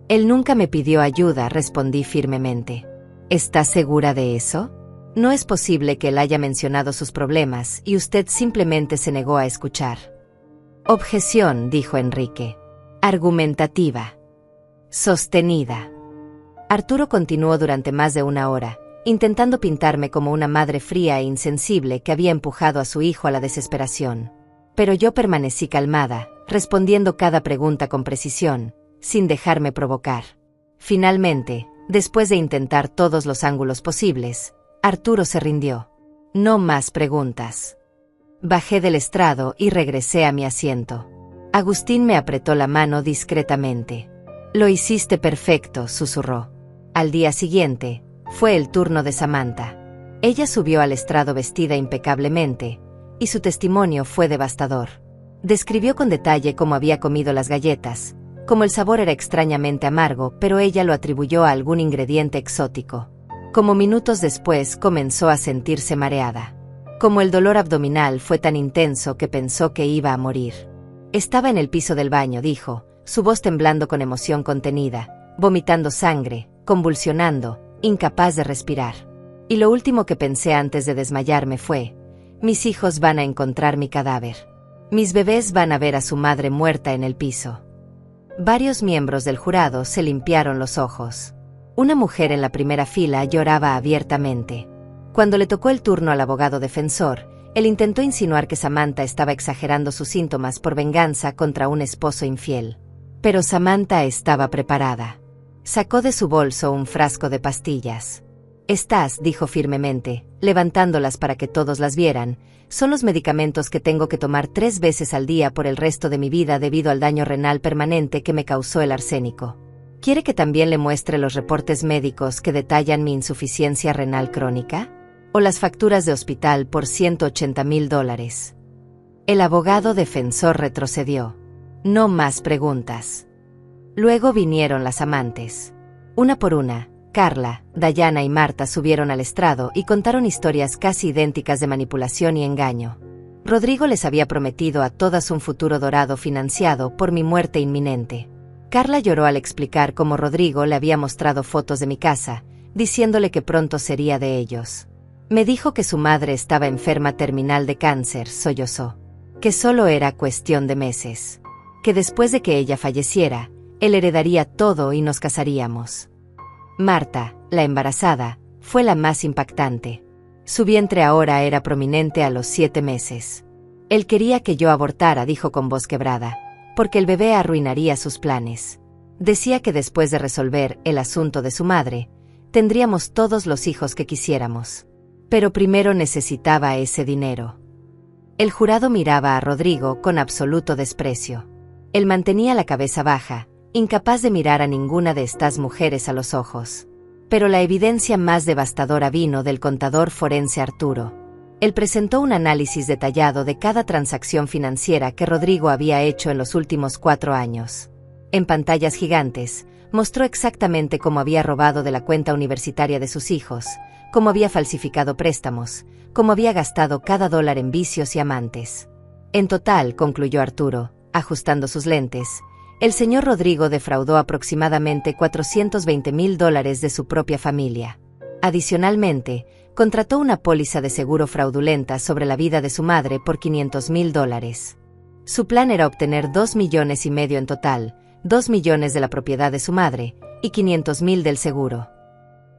Él nunca me pidió ayuda, respondí firmemente. ¿Está segura de eso? No es posible que él haya mencionado sus problemas y usted simplemente se negó a escuchar. Objeción, dijo Enrique. Argumentativa. Sostenida. Arturo continuó durante más de una hora, intentando pintarme como una madre fría e insensible que había empujado a su hijo a la desesperación. Pero yo permanecí calmada, respondiendo cada pregunta con precisión, sin dejarme provocar. Finalmente, después de intentar todos los ángulos posibles, Arturo se rindió. No más preguntas. Bajé del estrado y regresé a mi asiento. Agustín me apretó la mano discretamente. Lo hiciste perfecto, susurró. Al día siguiente, fue el turno de Samantha. Ella subió al estrado vestida impecablemente, y su testimonio fue devastador. Describió con detalle cómo había comido las galletas, cómo el sabor era extrañamente amargo, pero ella lo atribuyó a algún ingrediente exótico. Como minutos después comenzó a sentirse mareada. Como el dolor abdominal fue tan intenso que pensó que iba a morir. Estaba en el piso del baño, dijo, su voz temblando con emoción contenida, vomitando sangre, convulsionando, incapaz de respirar. Y lo último que pensé antes de desmayarme fue, mis hijos van a encontrar mi cadáver. Mis bebés van a ver a su madre muerta en el piso. Varios miembros del jurado se limpiaron los ojos. Una mujer en la primera fila lloraba abiertamente. Cuando le tocó el turno al abogado defensor, él intentó insinuar que Samantha estaba exagerando sus síntomas por venganza contra un esposo infiel. Pero Samantha estaba preparada. Sacó de su bolso un frasco de pastillas. Estas, dijo firmemente, levantándolas para que todos las vieran, son los medicamentos que tengo que tomar 3 veces al día por el resto de mi vida debido al daño renal permanente que me causó el arsénico. ¿Quiere que también le muestre los reportes médicos que detallan mi insuficiencia renal crónica? ¿O las facturas de hospital por $180,000? El abogado defensor retrocedió. No más preguntas. Luego vinieron las amantes. Una por una, Carla, Dayana y Marta subieron al estrado y contaron historias casi idénticas de manipulación y engaño. Rodrigo les había prometido a todas un futuro dorado financiado por mi muerte inminente. Carla lloró al explicar cómo Rodrigo le había mostrado fotos de mi casa, diciéndole que pronto sería de ellos. Me dijo que su madre estaba enferma terminal de cáncer, sollozó. Que solo era cuestión de meses. Que después de que ella falleciera, él heredaría todo y nos casaríamos. Marta, la embarazada, fue la más impactante. Su vientre ahora era prominente a los 7 meses. Él quería que yo abortara, dijo con voz quebrada, porque el bebé arruinaría sus planes. Decía que después de resolver el asunto de su madre, tendríamos todos los hijos que quisiéramos. Pero primero necesitaba ese dinero. El jurado miraba a Rodrigo con absoluto desprecio. Él mantenía la cabeza baja, incapaz de mirar a ninguna de estas mujeres a los ojos. Pero la evidencia más devastadora vino del contador forense Arturo. Él presentó un análisis detallado de cada transacción financiera que Rodrigo había hecho en los últimos 4 años. En pantallas gigantes, mostró exactamente cómo había robado de la cuenta universitaria de sus hijos, cómo había falsificado préstamos, cómo había gastado cada dólar en vicios y amantes. En total, concluyó Arturo, ajustando sus lentes, el señor Rodrigo defraudó aproximadamente $420,000 de su propia familia. Adicionalmente, contrató una póliza de seguro fraudulenta sobre la vida de su madre por $500,000. Su plan era obtener $2,5 millones en total, $2 millones de la propiedad de su madre y $500,000 del seguro.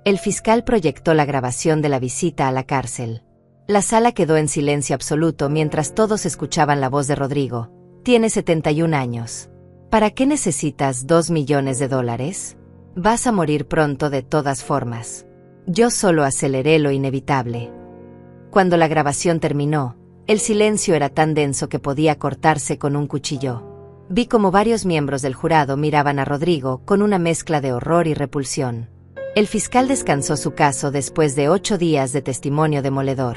El fiscal proyectó la grabación de la visita a la cárcel. La sala quedó en silencio absoluto mientras todos escuchaban la voz de Rodrigo. Tiene 71 años. ¿Para qué necesitas $2 millones? Vas a morir pronto de todas formas. Yo solo aceleré lo inevitable. Cuando la grabación terminó, el silencio era tan denso que podía cortarse con un cuchillo. Vi como varios miembros del jurado miraban a Rodrigo con una mezcla de horror y repulsión. El fiscal descansó su caso después de 8 días de testimonio demoledor.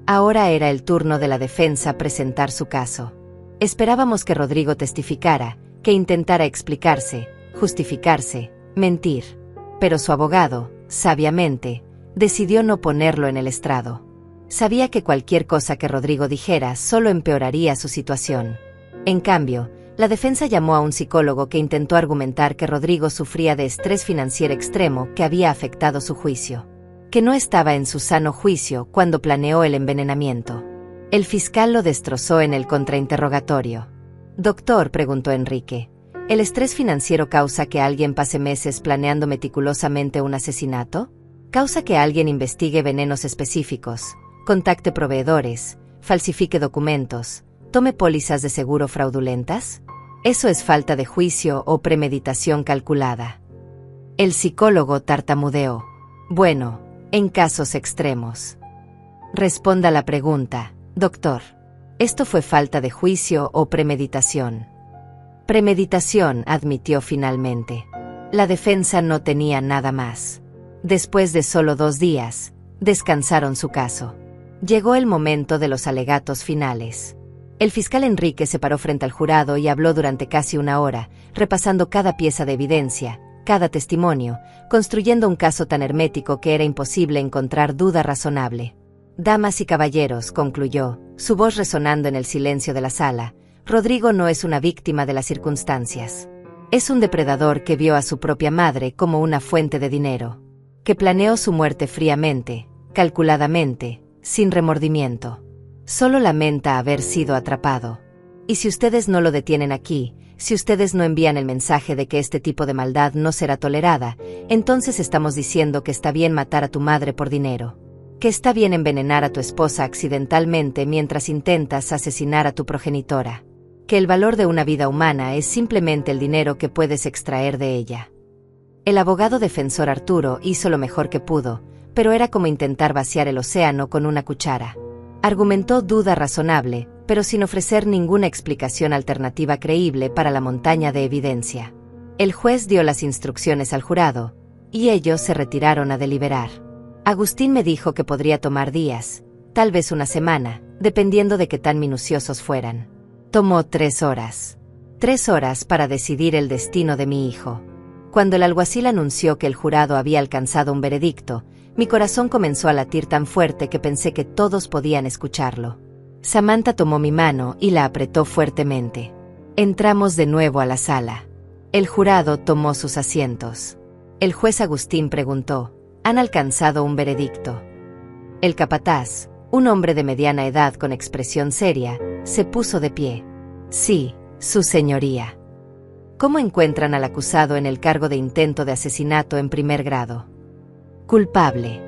Ahora era el turno de la defensa presentar su caso. Esperábamos que Rodrigo testificara, que intentara explicarse, justificarse, mentir. Pero su abogado, sabiamente, decidió no ponerlo en el estrado. Sabía que cualquier cosa que Rodrigo dijera solo empeoraría su situación. En cambio, la defensa llamó a un psicólogo que intentó argumentar que Rodrigo sufría de estrés financiero extremo que había afectado su juicio, que no estaba en su sano juicio cuando planeó el envenenamiento. El fiscal lo destrozó en el contrainterrogatorio. «Doctor», preguntó Enrique, ¿el estrés financiero causa que alguien pase meses planeando meticulosamente un asesinato? ¿Causa que alguien investigue venenos específicos, contacte proveedores, falsifique documentos, tome pólizas de seguro fraudulentas? Eso es falta de juicio o premeditación calculada. El psicólogo tartamudeó. Bueno, en casos extremos. Responda la pregunta, doctor. ¿Esto fue falta de juicio o premeditación? Premeditación, admitió finalmente. La defensa no tenía nada más. Después de solo 2 días, descansaron su caso. Llegó el momento de los alegatos finales. El fiscal Enrique se paró frente al jurado y habló durante casi 1 hora, repasando cada pieza de evidencia, cada testimonio, construyendo un caso tan hermético que era imposible encontrar duda razonable. Damas y caballeros, concluyó, su voz resonando en el silencio de la sala, Rodrigo no es una víctima de las circunstancias. Es un depredador que vio a su propia madre como una fuente de dinero, que planeó su muerte fríamente, calculadamente, sin remordimiento. Solo lamenta haber sido atrapado. Y si ustedes no lo detienen aquí, si ustedes no envían el mensaje de que este tipo de maldad no será tolerada, entonces estamos diciendo que está bien matar a tu madre por dinero. Que está bien envenenar a tu esposa accidentalmente mientras intentas asesinar a tu progenitora. Que el valor de una vida humana es simplemente el dinero que puedes extraer de ella. El abogado defensor Arturo hizo lo mejor que pudo, pero era como intentar vaciar el océano con una cuchara. Argumentó duda razonable, pero sin ofrecer ninguna explicación alternativa creíble para la montaña de evidencia. El juez dio las instrucciones al jurado, y ellos se retiraron a deliberar. Agustín me dijo que podría tomar días, tal vez 1 semana, dependiendo de qué tan minuciosos fueran. Tomó 3 horas. 3 horas para decidir el destino de mi hijo. Cuando el alguacil anunció que el jurado había alcanzado un veredicto, mi corazón comenzó a latir tan fuerte que pensé que todos podían escucharlo. Samantha tomó mi mano y la apretó fuertemente. Entramos de nuevo a la sala. El jurado tomó sus asientos. El juez Agustín preguntó, ¿han alcanzado un veredicto? El capataz, un hombre de mediana edad con expresión seria, se puso de pie. Sí, su señoría. ¿Cómo encuentran al acusado en el cargo de intento de asesinato en primer grado? Culpable.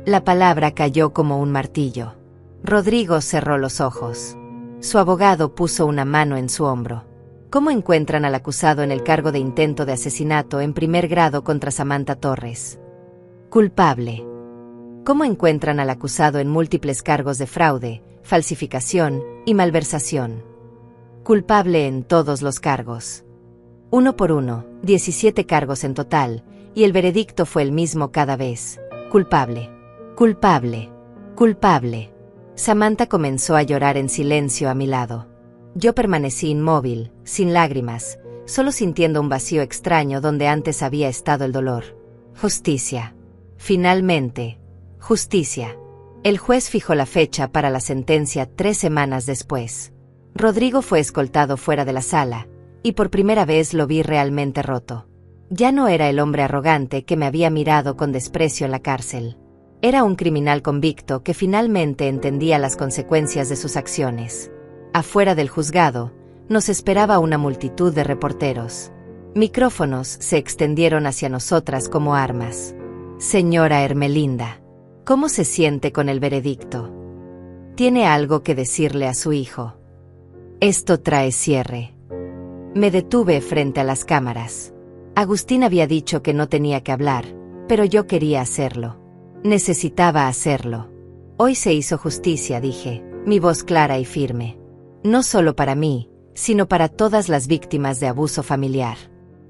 La palabra cayó como un martillo. Rodrigo cerró los ojos. Su abogado puso una mano en su hombro. ¿Cómo encuentran al acusado en el cargo de intento de asesinato en primer grado contra Samantha Torres? Culpable. ¿Cómo encuentran al acusado en múltiples cargos de fraude, falsificación y malversación? Culpable en todos los cargos. 1 por 1, 17 cargos en total, y el veredicto fue el mismo cada vez. Culpable. Culpable. Culpable. Samantha comenzó a llorar en silencio a mi lado. Yo permanecí inmóvil, sin lágrimas, solo sintiendo un vacío extraño donde antes había estado el dolor. Justicia. Finalmente, justicia. El juez fijó la fecha para la sentencia 3 semanas después. Rodrigo fue escoltado fuera de la sala, y por primera vez lo vi realmente roto. Ya no era el hombre arrogante que me había mirado con desprecio en la cárcel. Era un criminal convicto que finalmente entendía las consecuencias de sus acciones. Afuera del juzgado, nos esperaba una multitud de reporteros. Micrófonos se extendieron hacia nosotras como armas. Señora Ermelinda, ¿cómo se siente con el veredicto? ¿Tiene algo que decirle a su hijo? Esto trae cierre. Me detuve frente a las cámaras. Agustín había dicho que no tenía que hablar, pero yo quería hacerlo. Necesitaba hacerlo. Hoy se hizo justicia, dije, mi voz clara y firme. No solo para mí, sino para todas las víctimas de abuso familiar.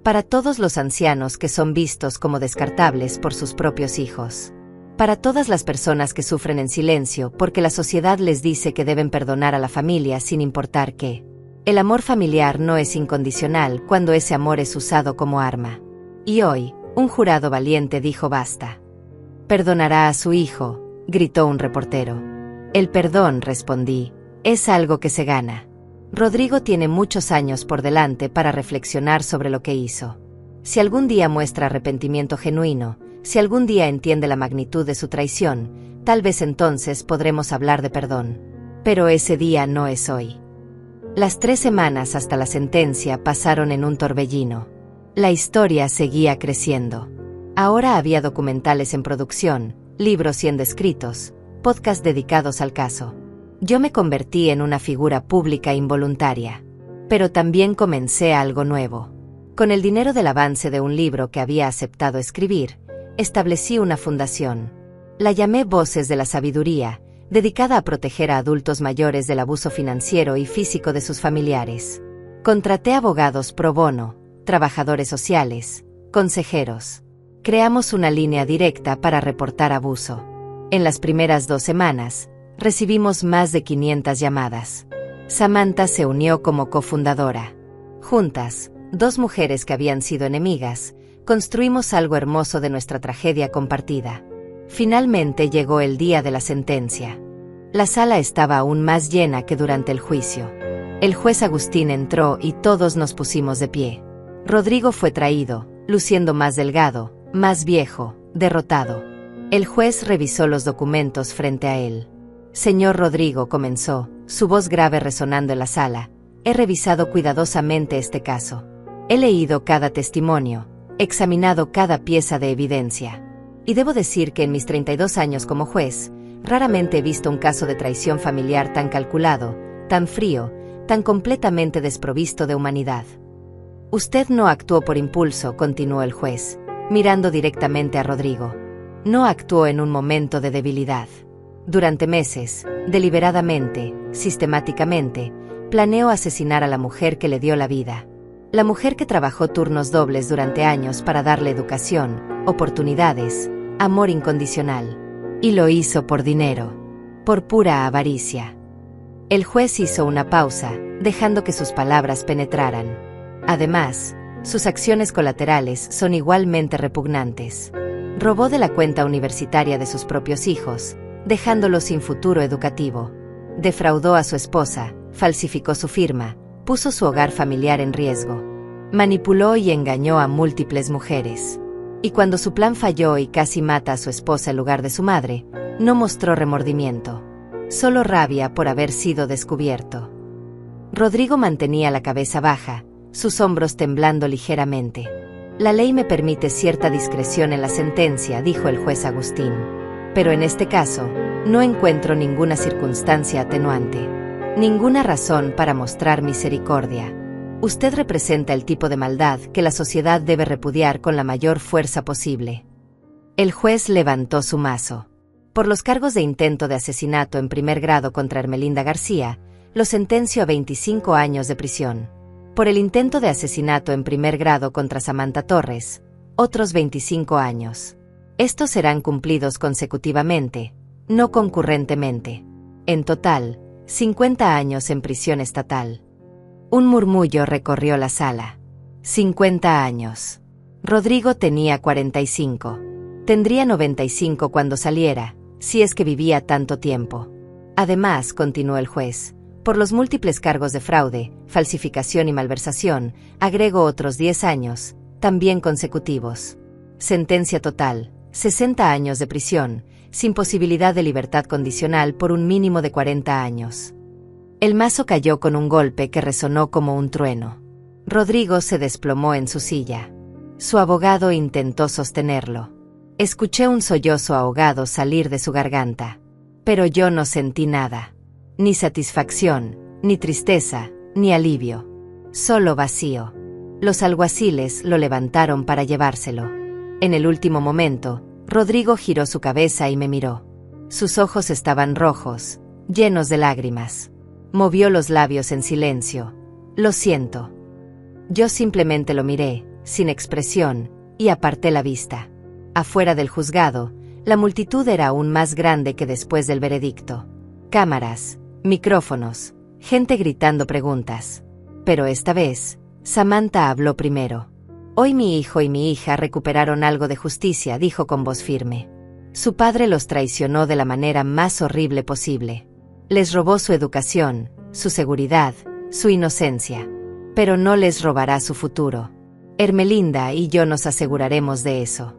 Para todos los ancianos que son vistos como descartables por sus propios hijos. Para todas las personas que sufren en silencio porque la sociedad les dice que deben perdonar a la familia sin importar qué. El amor familiar no es incondicional cuando ese amor es usado como arma. Y hoy, un jurado valiente dijo basta. «Perdonará a su hijo», gritó un reportero. «El perdón», respondí, «es algo que se gana». Rodrigo tiene muchos años por delante para reflexionar sobre lo que hizo. Si algún día muestra arrepentimiento genuino, si algún día entiende la magnitud de su traición, tal vez entonces podremos hablar de perdón. Pero ese día no es hoy. Las 3 semanas hasta la sentencia pasaron en un torbellino. La historia seguía creciendo. Ahora había documentales en producción, libros siendo escritos, podcasts dedicados al caso. Yo me convertí en una figura pública involuntaria. Pero también comencé algo nuevo. Con el dinero del avance de un libro que había aceptado escribir, establecí una fundación. La llamé Voces de la Sabiduría, dedicada a proteger a adultos mayores del abuso financiero y físico de sus familiares. Contraté abogados pro bono, trabajadores sociales, consejeros. Creamos una línea directa para reportar abuso. En las primeras 2 semanas, recibimos más de 500 llamadas. Samantha se unió como cofundadora. Juntas, 2 mujeres que habían sido enemigas, construimos algo hermoso de nuestra tragedia compartida. Finalmente llegó el día de la sentencia. La sala estaba aún más llena que durante el juicio. El juez Agustín entró y todos nos pusimos de pie. Rodrigo fue traído, luciendo más delgado, más viejo, derrotado. El juez revisó los documentos frente a él. Señor Rodrigo, comenzó, su voz grave resonando en la sala, he revisado cuidadosamente este caso. He leído cada testimonio, examinado cada pieza de evidencia. Y debo decir que en mis 32 años como juez, raramente he visto un caso de traición familiar tan calculado, tan frío, tan completamente desprovisto de humanidad. Usted no actuó por impulso, continuó el juez, mirando directamente a Rodrigo. No actuó en un momento de debilidad. Durante meses, deliberadamente, sistemáticamente, planeó asesinar a la mujer que le dio la vida. La mujer que trabajó turnos dobles durante años para darle educación, oportunidades, amor incondicional. Y lo hizo por dinero. Por pura avaricia. El juez hizo una pausa, dejando que sus palabras penetraran. Además, sus acciones colaterales son igualmente repugnantes. Robó de la cuenta universitaria de sus propios hijos, dejándolos sin futuro educativo. Defraudó a su esposa, falsificó su firma, puso su hogar familiar en riesgo. Manipuló y engañó a múltiples mujeres. Y cuando su plan falló y casi mata a su esposa en lugar de su madre, no mostró remordimiento. Solo rabia por haber sido descubierto. Rodrigo mantenía la cabeza baja, sus hombros temblando ligeramente. La ley me permite cierta discreción en la sentencia, dijo el juez Agustín. Pero en este caso, no encuentro ninguna circunstancia atenuante. Ninguna razón para mostrar misericordia. Usted representa el tipo de maldad que la sociedad debe repudiar con la mayor fuerza posible. El juez levantó su mazo. Por los cargos de intento de asesinato en primer grado contra Ermelinda García, lo sentencio a 25 años de prisión. Por el intento de asesinato en primer grado contra Samantha Torres, otros 25 años. Estos serán cumplidos consecutivamente, no concurrentemente. En total, 50 años en prisión estatal. Un murmullo recorrió la sala. 50 años. Rodrigo tenía 45. Tendría 95 cuando saliera, si es que vivía tanto tiempo. Además, continuó el juez, por los múltiples cargos de fraude, falsificación y malversación, agrego otros 10 años, también consecutivos. Sentencia total, 60 años de prisión, sin posibilidad de libertad condicional por un mínimo de 40 años. El mazo cayó con un golpe que resonó como un trueno. Rodrigo se desplomó en su silla. Su abogado intentó sostenerlo. Escuché un sollozo ahogado salir de su garganta. Pero yo no sentí nada. Ni satisfacción, ni tristeza, ni alivio. Solo vacío. Los alguaciles lo levantaron para llevárselo. En el último momento, Rodrigo giró su cabeza y me miró. Sus ojos estaban rojos, llenos de lágrimas. Movió los labios en silencio. Lo siento. Yo simplemente lo miré, sin expresión, y aparté la vista. Afuera del juzgado, la multitud era aún más grande que después del veredicto. Cámaras, micrófonos, gente gritando preguntas. Pero esta vez, Samantha habló primero. Hoy mi hijo y mi hija recuperaron algo de justicia, dijo con voz firme. Su padre los traicionó de la manera más horrible posible. Les robó su educación, su seguridad, su inocencia. Pero no les robará su futuro. Ermelinda y yo nos aseguraremos de eso.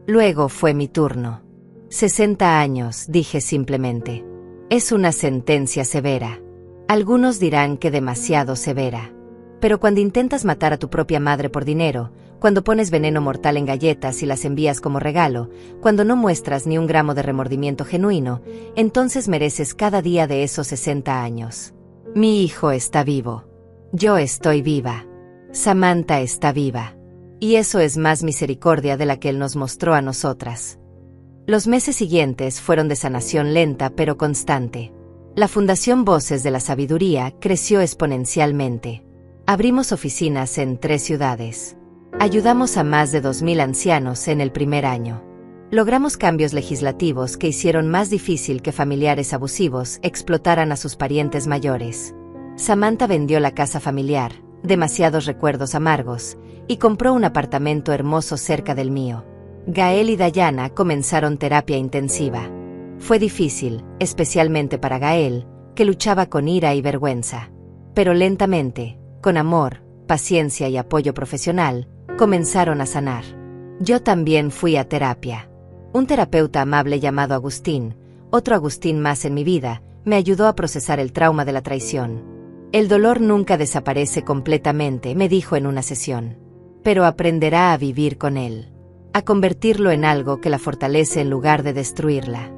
Luego fue mi turno. 60 años, dije simplemente. Es una sentencia severa. Algunos dirán que demasiado severa. Pero cuando intentas matar a tu propia madre por dinero, cuando pones veneno mortal en galletas y las envías como regalo, cuando no muestras ni un gramo de remordimiento genuino, entonces mereces cada día de esos 60 años. Mi hijo está vivo. Yo estoy viva. Samantha está viva. Y eso es más misericordia de la que Él nos mostró a nosotras. Los meses siguientes fueron de sanación lenta pero constante. La Fundación Voces de la Sabiduría creció exponencialmente. Abrimos oficinas en 3 ciudades. Ayudamos a más de 2.000 ancianos en el primer año. Logramos cambios legislativos que hicieron más difícil que familiares abusivos explotaran a sus parientes mayores. Samantha vendió la casa familiar, demasiados recuerdos amargos, y compró un apartamento hermoso cerca del mío. Gael y Dayana comenzaron terapia intensiva. Fue difícil, especialmente para Gael, que luchaba con ira y vergüenza. Pero lentamente, con amor, paciencia y apoyo profesional, comenzaron a sanar. Yo también fui a terapia. Un terapeuta amable llamado Agustín, otro Agustín más en mi vida, me ayudó a procesar el trauma de la traición. El dolor nunca desaparece completamente, me dijo en una sesión. Pero aprenderá a vivir con él. A convertirlo en algo que la fortalece en lugar de destruirla.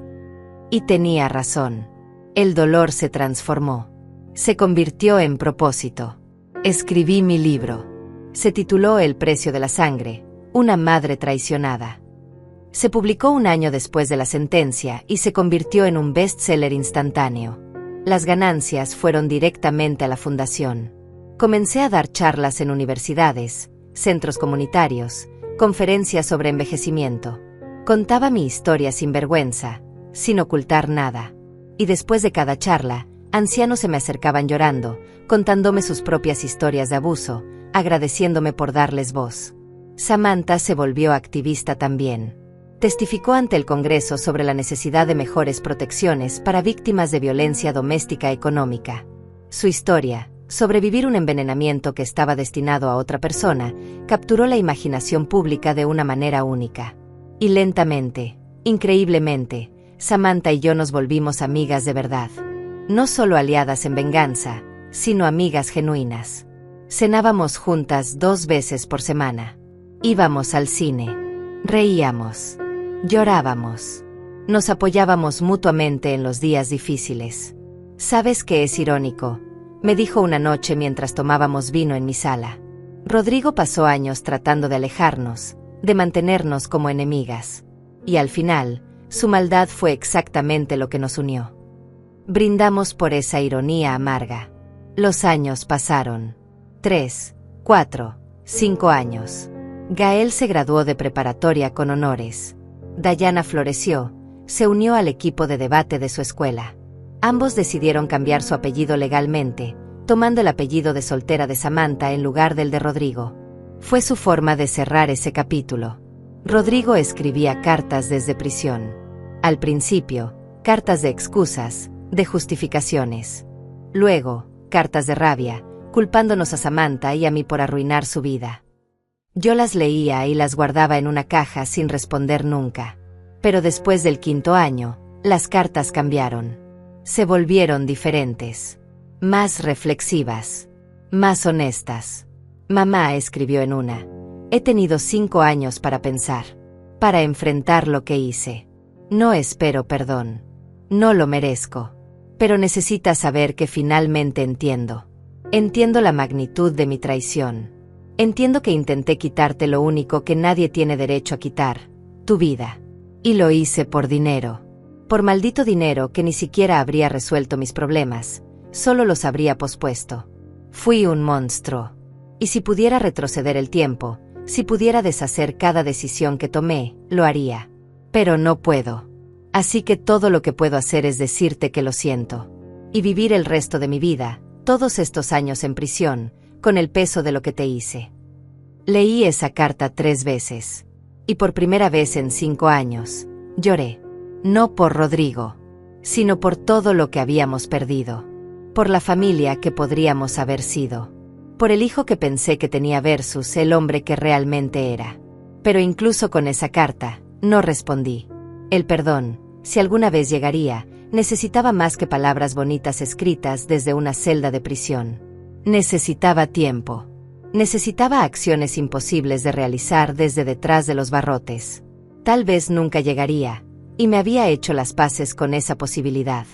Y tenía razón. El dolor se transformó. Se convirtió en propósito. Escribí mi libro. Se tituló El precio de la sangre, una madre traicionada. Se publicó un año después de la sentencia y se convirtió en un bestseller instantáneo. Las ganancias fueron directamente a la fundación. Comencé a dar charlas en universidades, centros comunitarios, conferencias sobre envejecimiento. Contaba mi historia sin vergüenza, sin ocultar nada. Y después de cada charla, ancianos se me acercaban llorando, contándome sus propias historias de abuso, agradeciéndome por darles voz. Samantha se volvió activista también. Testificó ante el Congreso sobre la necesidad de mejores protecciones para víctimas de violencia doméstica económica. Su historia, sobrevivir un envenenamiento que estaba destinado a otra persona, capturó la imaginación pública de una manera única. Y lentamente, increíblemente, Samantha y yo nos volvimos amigas de verdad. No solo aliadas en venganza, sino amigas genuinas. Cenábamos juntas 2 veces por semana. Íbamos al cine. Reíamos. Llorábamos. Nos apoyábamos mutuamente en los días difíciles. ¿Sabes qué es irónico?, me dijo una noche mientras tomábamos vino en mi sala. Rodrigo pasó años tratando de alejarnos, de mantenernos como enemigas. Y al final, su maldad fue exactamente lo que nos unió. Brindamos por esa ironía amarga. Los años pasaron. 3, 4, 5 años. Gael se graduó de preparatoria con honores. Dayana floreció, se unió al equipo de debate de su escuela. Ambos decidieron cambiar su apellido legalmente, tomando el apellido de soltera de Samantha en lugar del de Rodrigo. Fue su forma de cerrar ese capítulo. Rodrigo escribía cartas desde prisión. Al principio, cartas de excusas, de justificaciones. Luego, cartas de rabia, culpándonos a Samantha y a mí por arruinar su vida. Yo las leía y las guardaba en una caja sin responder nunca. Pero después del 5.º año, las cartas cambiaron. Se volvieron diferentes. Más reflexivas. Más honestas. Mamá escribió en una: he tenido 5 años para pensar. Para enfrentar lo que hice. No espero perdón. No lo merezco. Pero necesitas saber que finalmente entiendo. Entiendo la magnitud de mi traición. Entiendo que intenté quitarte lo único que nadie tiene derecho a quitar, tu vida. Y lo hice por dinero. Por maldito dinero que ni siquiera habría resuelto mis problemas, solo los habría pospuesto. Fui un monstruo. Y si pudiera retroceder el tiempo, si pudiera deshacer cada decisión que tomé, lo haría. Pero no puedo. Así que todo lo que puedo hacer es decirte que lo siento. Y vivir el resto de mi vida, todos estos años en prisión, con el peso de lo que te hice. Leí esa carta 3 veces. Y por primera vez en 5 años, lloré. No por Rodrigo, sino por todo lo que habíamos perdido. Por la familia que podríamos haber sido. Por el hijo que pensé que tenía versus el hombre que realmente era. Pero incluso con esa carta, no respondí. El perdón, si alguna vez llegaría, necesitaba más que palabras bonitas escritas desde una celda de prisión. Necesitaba tiempo. Necesitaba acciones imposibles de realizar desde detrás de los barrotes. Tal vez nunca llegaría, y me había hecho las paces con esa posibilidad.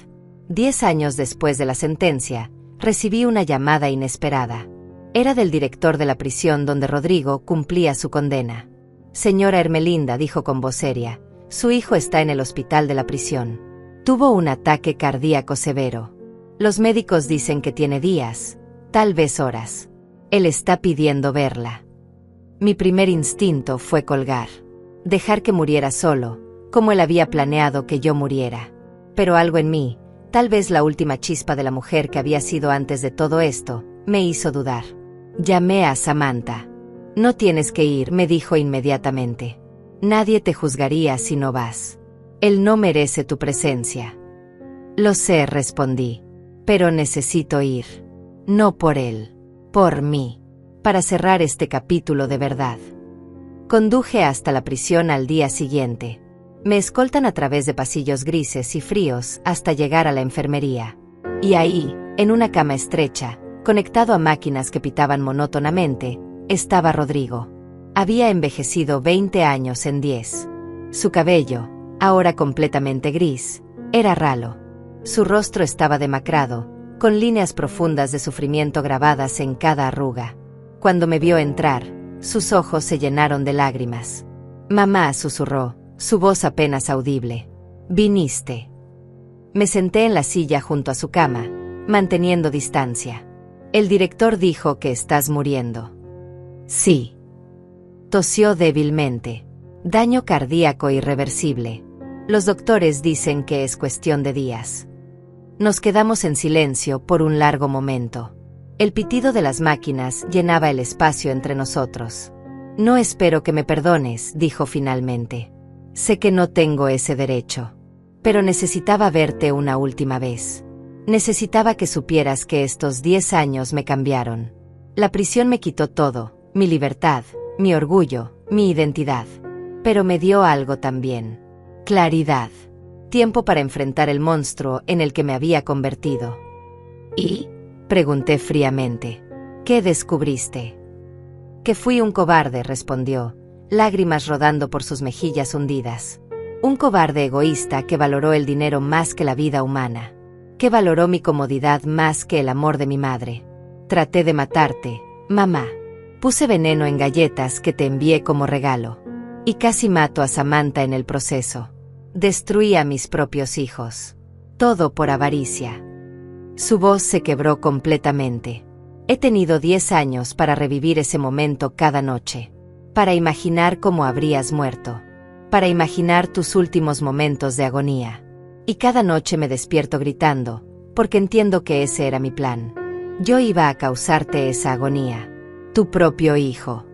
10 años después de la sentencia, recibí una llamada inesperada. Era del director de la prisión donde Rodrigo cumplía su condena. Señora Ermelinda, dijo con voz seria, su hijo está en el hospital de la prisión. Tuvo un ataque cardíaco severo. Los médicos dicen que tiene días, tal vez horas. Él está pidiendo verla. Mi primer instinto fue colgar. Dejar que muriera solo, como él había planeado que yo muriera. Pero algo en mí, tal vez la última chispa de la mujer que había sido antes de todo esto, me hizo dudar. Llamé a Samantha. No tienes que ir, me dijo inmediatamente. Nadie te juzgaría si no vas. Él no merece tu presencia. Lo sé, respondí. Pero necesito ir. No por él. Por mí. Para cerrar este capítulo de verdad. Conduje hasta la prisión al día siguiente. Me escoltan a través de pasillos grises y fríos hasta llegar a la enfermería. Y ahí, en una cama estrecha, conectado a máquinas que pitaban monótonamente, estaba Rodrigo. Había envejecido 20 años en 10. Su cabello, ahora completamente gris, era ralo. Su rostro estaba demacrado, con líneas profundas de sufrimiento grabadas en cada arruga. Cuando me vio entrar, sus ojos se llenaron de lágrimas. Mamá, susurró, su voz apenas audible. Viniste. Me senté en la silla junto a su cama, manteniendo distancia. El director dijo que estás muriendo. Sí. Tosió débilmente. Daño cardíaco irreversible. Los doctores dicen que es cuestión de días. Nos quedamos en silencio por un largo momento. El pitido de las máquinas llenaba el espacio entre nosotros. No espero que me perdones, dijo finalmente. Sé que no tengo ese derecho. Pero necesitaba verte una última vez. Necesitaba que supieras que estos 10 años me cambiaron. La prisión me quitó todo, mi libertad, mi orgullo, mi identidad. Pero me dio algo también. Claridad. Tiempo para enfrentar el monstruo en el que me había convertido. ¿Y? Pregunté fríamente. ¿Qué descubriste? Que fui un cobarde, respondió, lágrimas rodando por sus mejillas hundidas. Un cobarde egoísta que valoró el dinero más que la vida humana. Que valoró mi comodidad más que el amor de mi madre. Traté de matarte, mamá. Puse veneno en galletas que te envié como regalo. Y casi mato a Samantha en el proceso. Destruí a mis propios hijos. Todo por avaricia. Su voz se quebró completamente. He tenido 10 años para revivir ese momento cada noche. Para imaginar cómo habrías muerto. Para imaginar tus últimos momentos de agonía. Y cada noche me despierto gritando, porque entiendo que ese era mi plan. Yo iba a causarte esa agonía. Tu propio hijo.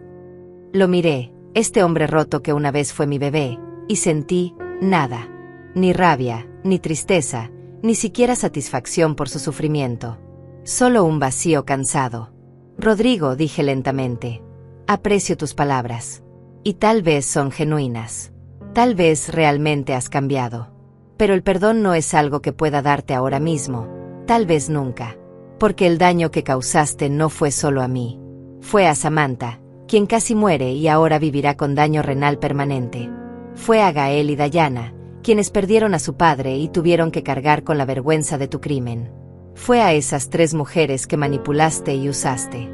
Lo miré, este hombre roto que una vez fue mi bebé, y sentí nada. Ni rabia, ni tristeza, ni siquiera satisfacción por su sufrimiento. Solo un vacío cansado. Rodrigo, dije lentamente, aprecio tus palabras. Y tal vez son genuinas. Tal vez realmente has cambiado. Pero el perdón no es algo que pueda darte ahora mismo, tal vez nunca. Porque el daño que causaste no fue solo a mí. Fue a Samantha, quien casi muere y ahora vivirá con daño renal permanente. Fue a Gael y Dayana, quienes perdieron a su padre y tuvieron que cargar con la vergüenza de tu crimen. Fue a esas 3 mujeres que manipulaste y usaste.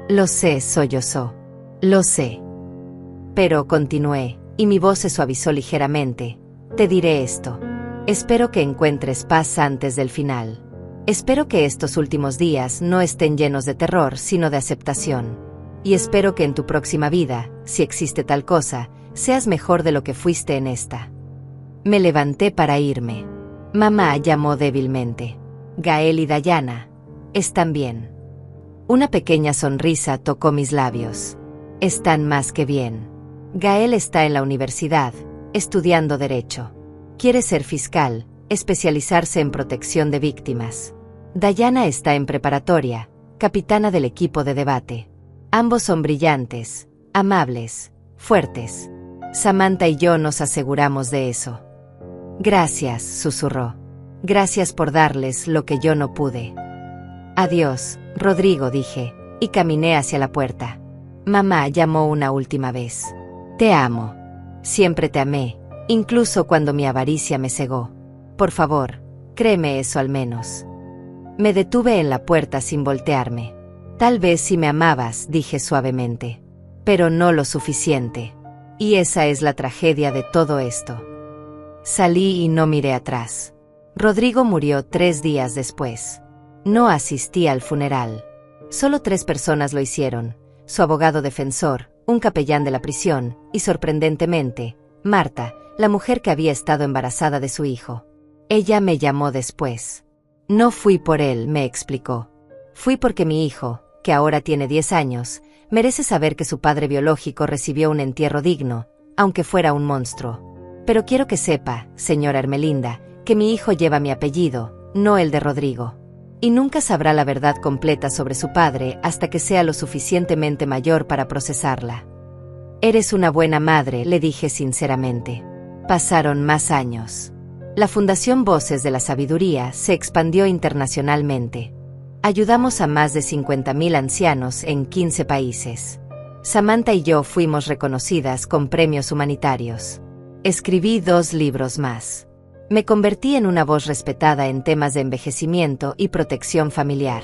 Lo sé, sollozó. Lo sé. Pero continué, y mi voz se suavizó ligeramente. Te diré esto. Espero que encuentres paz antes del final. Espero que estos últimos días no estén llenos de terror, sino de aceptación. Y espero que en tu próxima vida, si existe tal cosa, seas mejor de lo que fuiste en esta. Me levanté para irme. Mamá llamó débilmente. Gael y Dayana, ¿están bien? Una pequeña sonrisa tocó mis labios. Están más que bien. Gael está en la universidad, estudiando Derecho. Quiere ser fiscal, especializarse en protección de víctimas. Dayana está en preparatoria, capitana del equipo de debate. Ambos son brillantes, amables, fuertes. Samantha y yo nos aseguramos de eso. Gracias, susurró. Gracias por darles lo que yo no pude. Adiós, Rodrigo, dije, y caminé hacia la puerta. Mamá llamó una última vez. Te amo. Siempre te amé, incluso cuando mi avaricia me cegó. Por favor, créeme eso al menos. Me detuve en la puerta sin voltearme. Tal vez si me amabas, dije suavemente. Pero no lo suficiente. Y esa es la tragedia de todo esto. Salí y no miré atrás. Rodrigo murió 3 días después. No asistí al funeral. Solo 3 personas lo hicieron: su abogado defensor, un capellán de la prisión, y sorprendentemente, Marta, la mujer que había estado embarazada de su hijo. Ella me llamó después. No fui por él, me explicó. Fui porque mi hijo, que ahora tiene 10 años, merece saber que su padre biológico recibió un entierro digno, aunque fuera un monstruo. Pero quiero que sepa, señora Ermelinda, que mi hijo lleva mi apellido, no el de Rodrigo. Y nunca sabrá la verdad completa sobre su padre hasta que sea lo suficientemente mayor para procesarla. Eres una buena madre, le dije sinceramente. Pasaron más años. La Fundación Voces de la Sabiduría se expandió internacionalmente. Ayudamos a más de 50.000 ancianos en 15 países. Samantha y yo fuimos reconocidas con premios humanitarios. Escribí 2 libros más. Me convertí en una voz respetada en temas de envejecimiento y protección familiar.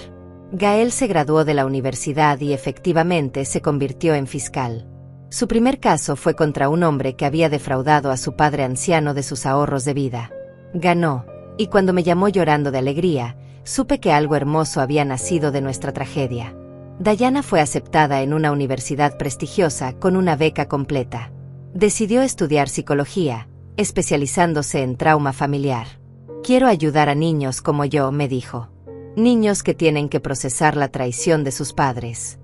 Gael se graduó de la universidad y efectivamente se convirtió en fiscal. Su primer caso fue contra un hombre que había defraudado a su padre anciano de sus ahorros de vida. Ganó, y cuando me llamó llorando de alegría, supe que algo hermoso había nacido de nuestra tragedia. Dayana fue aceptada en una universidad prestigiosa con una beca completa. Decidió estudiar psicología, especializándose en trauma familiar. Quiero ayudar a niños como yo, me dijo. Niños que tienen que procesar la traición de sus padres.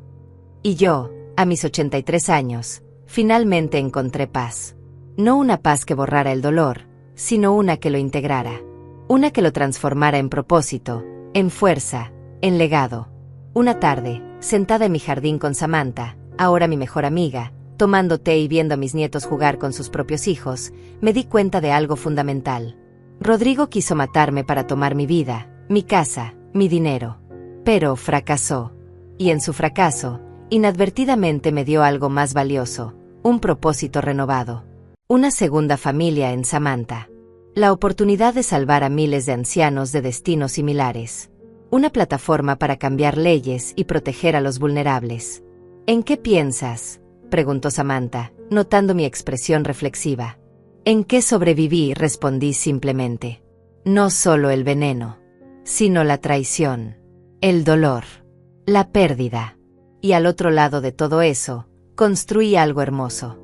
Y yo, a mis 83 años, finalmente encontré paz. No una paz que borrara el dolor, sino una que lo integrara. Una que lo transformara en propósito, en fuerza, en legado. Una tarde, sentada en mi jardín con Samantha, ahora mi mejor amiga, tomando té y viendo a mis nietos jugar con sus propios hijos, me di cuenta de algo fundamental. Rodrigo quiso matarme para tomar mi vida, mi casa, mi dinero. Pero fracasó. Y en su fracaso, inadvertidamente me dio algo más valioso, un propósito renovado. Una segunda familia en Samantha. La oportunidad de salvar a miles de ancianos de destinos similares. Una plataforma para cambiar leyes y proteger a los vulnerables. ¿En qué piensas?, preguntó Samantha, notando mi expresión reflexiva. ¿En qué sobreviví?, respondí simplemente. No solo el veneno, sino la traición, el dolor, la pérdida. Y al otro lado de todo eso, construí algo hermoso.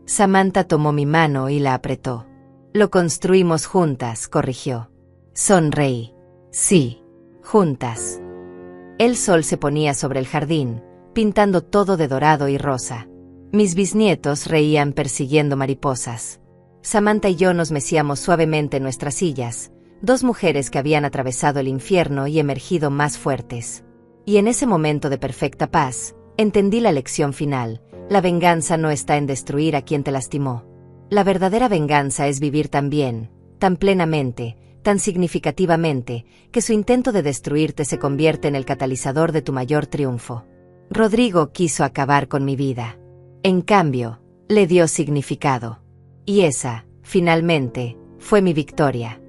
Samantha tomó mi mano y la apretó. Lo construimos juntas, corrigió. Sonreí. Sí, juntas. El sol se ponía sobre el jardín, pintando todo de dorado y rosa. Mis bisnietos reían persiguiendo mariposas. Samantha y yo nos mecíamos suavemente en nuestras sillas, dos mujeres que habían atravesado el infierno y emergido más fuertes. Y en ese momento de perfecta paz, entendí la lección final: la venganza no está en destruir a quien te lastimó. La verdadera venganza es vivir tan bien, tan plenamente, tan significativamente, que su intento de destruirte se convierte en el catalizador de tu mayor triunfo. Rodrigo quiso acabar con mi vida. En cambio, le dio significado. Y esa, finalmente, fue mi victoria.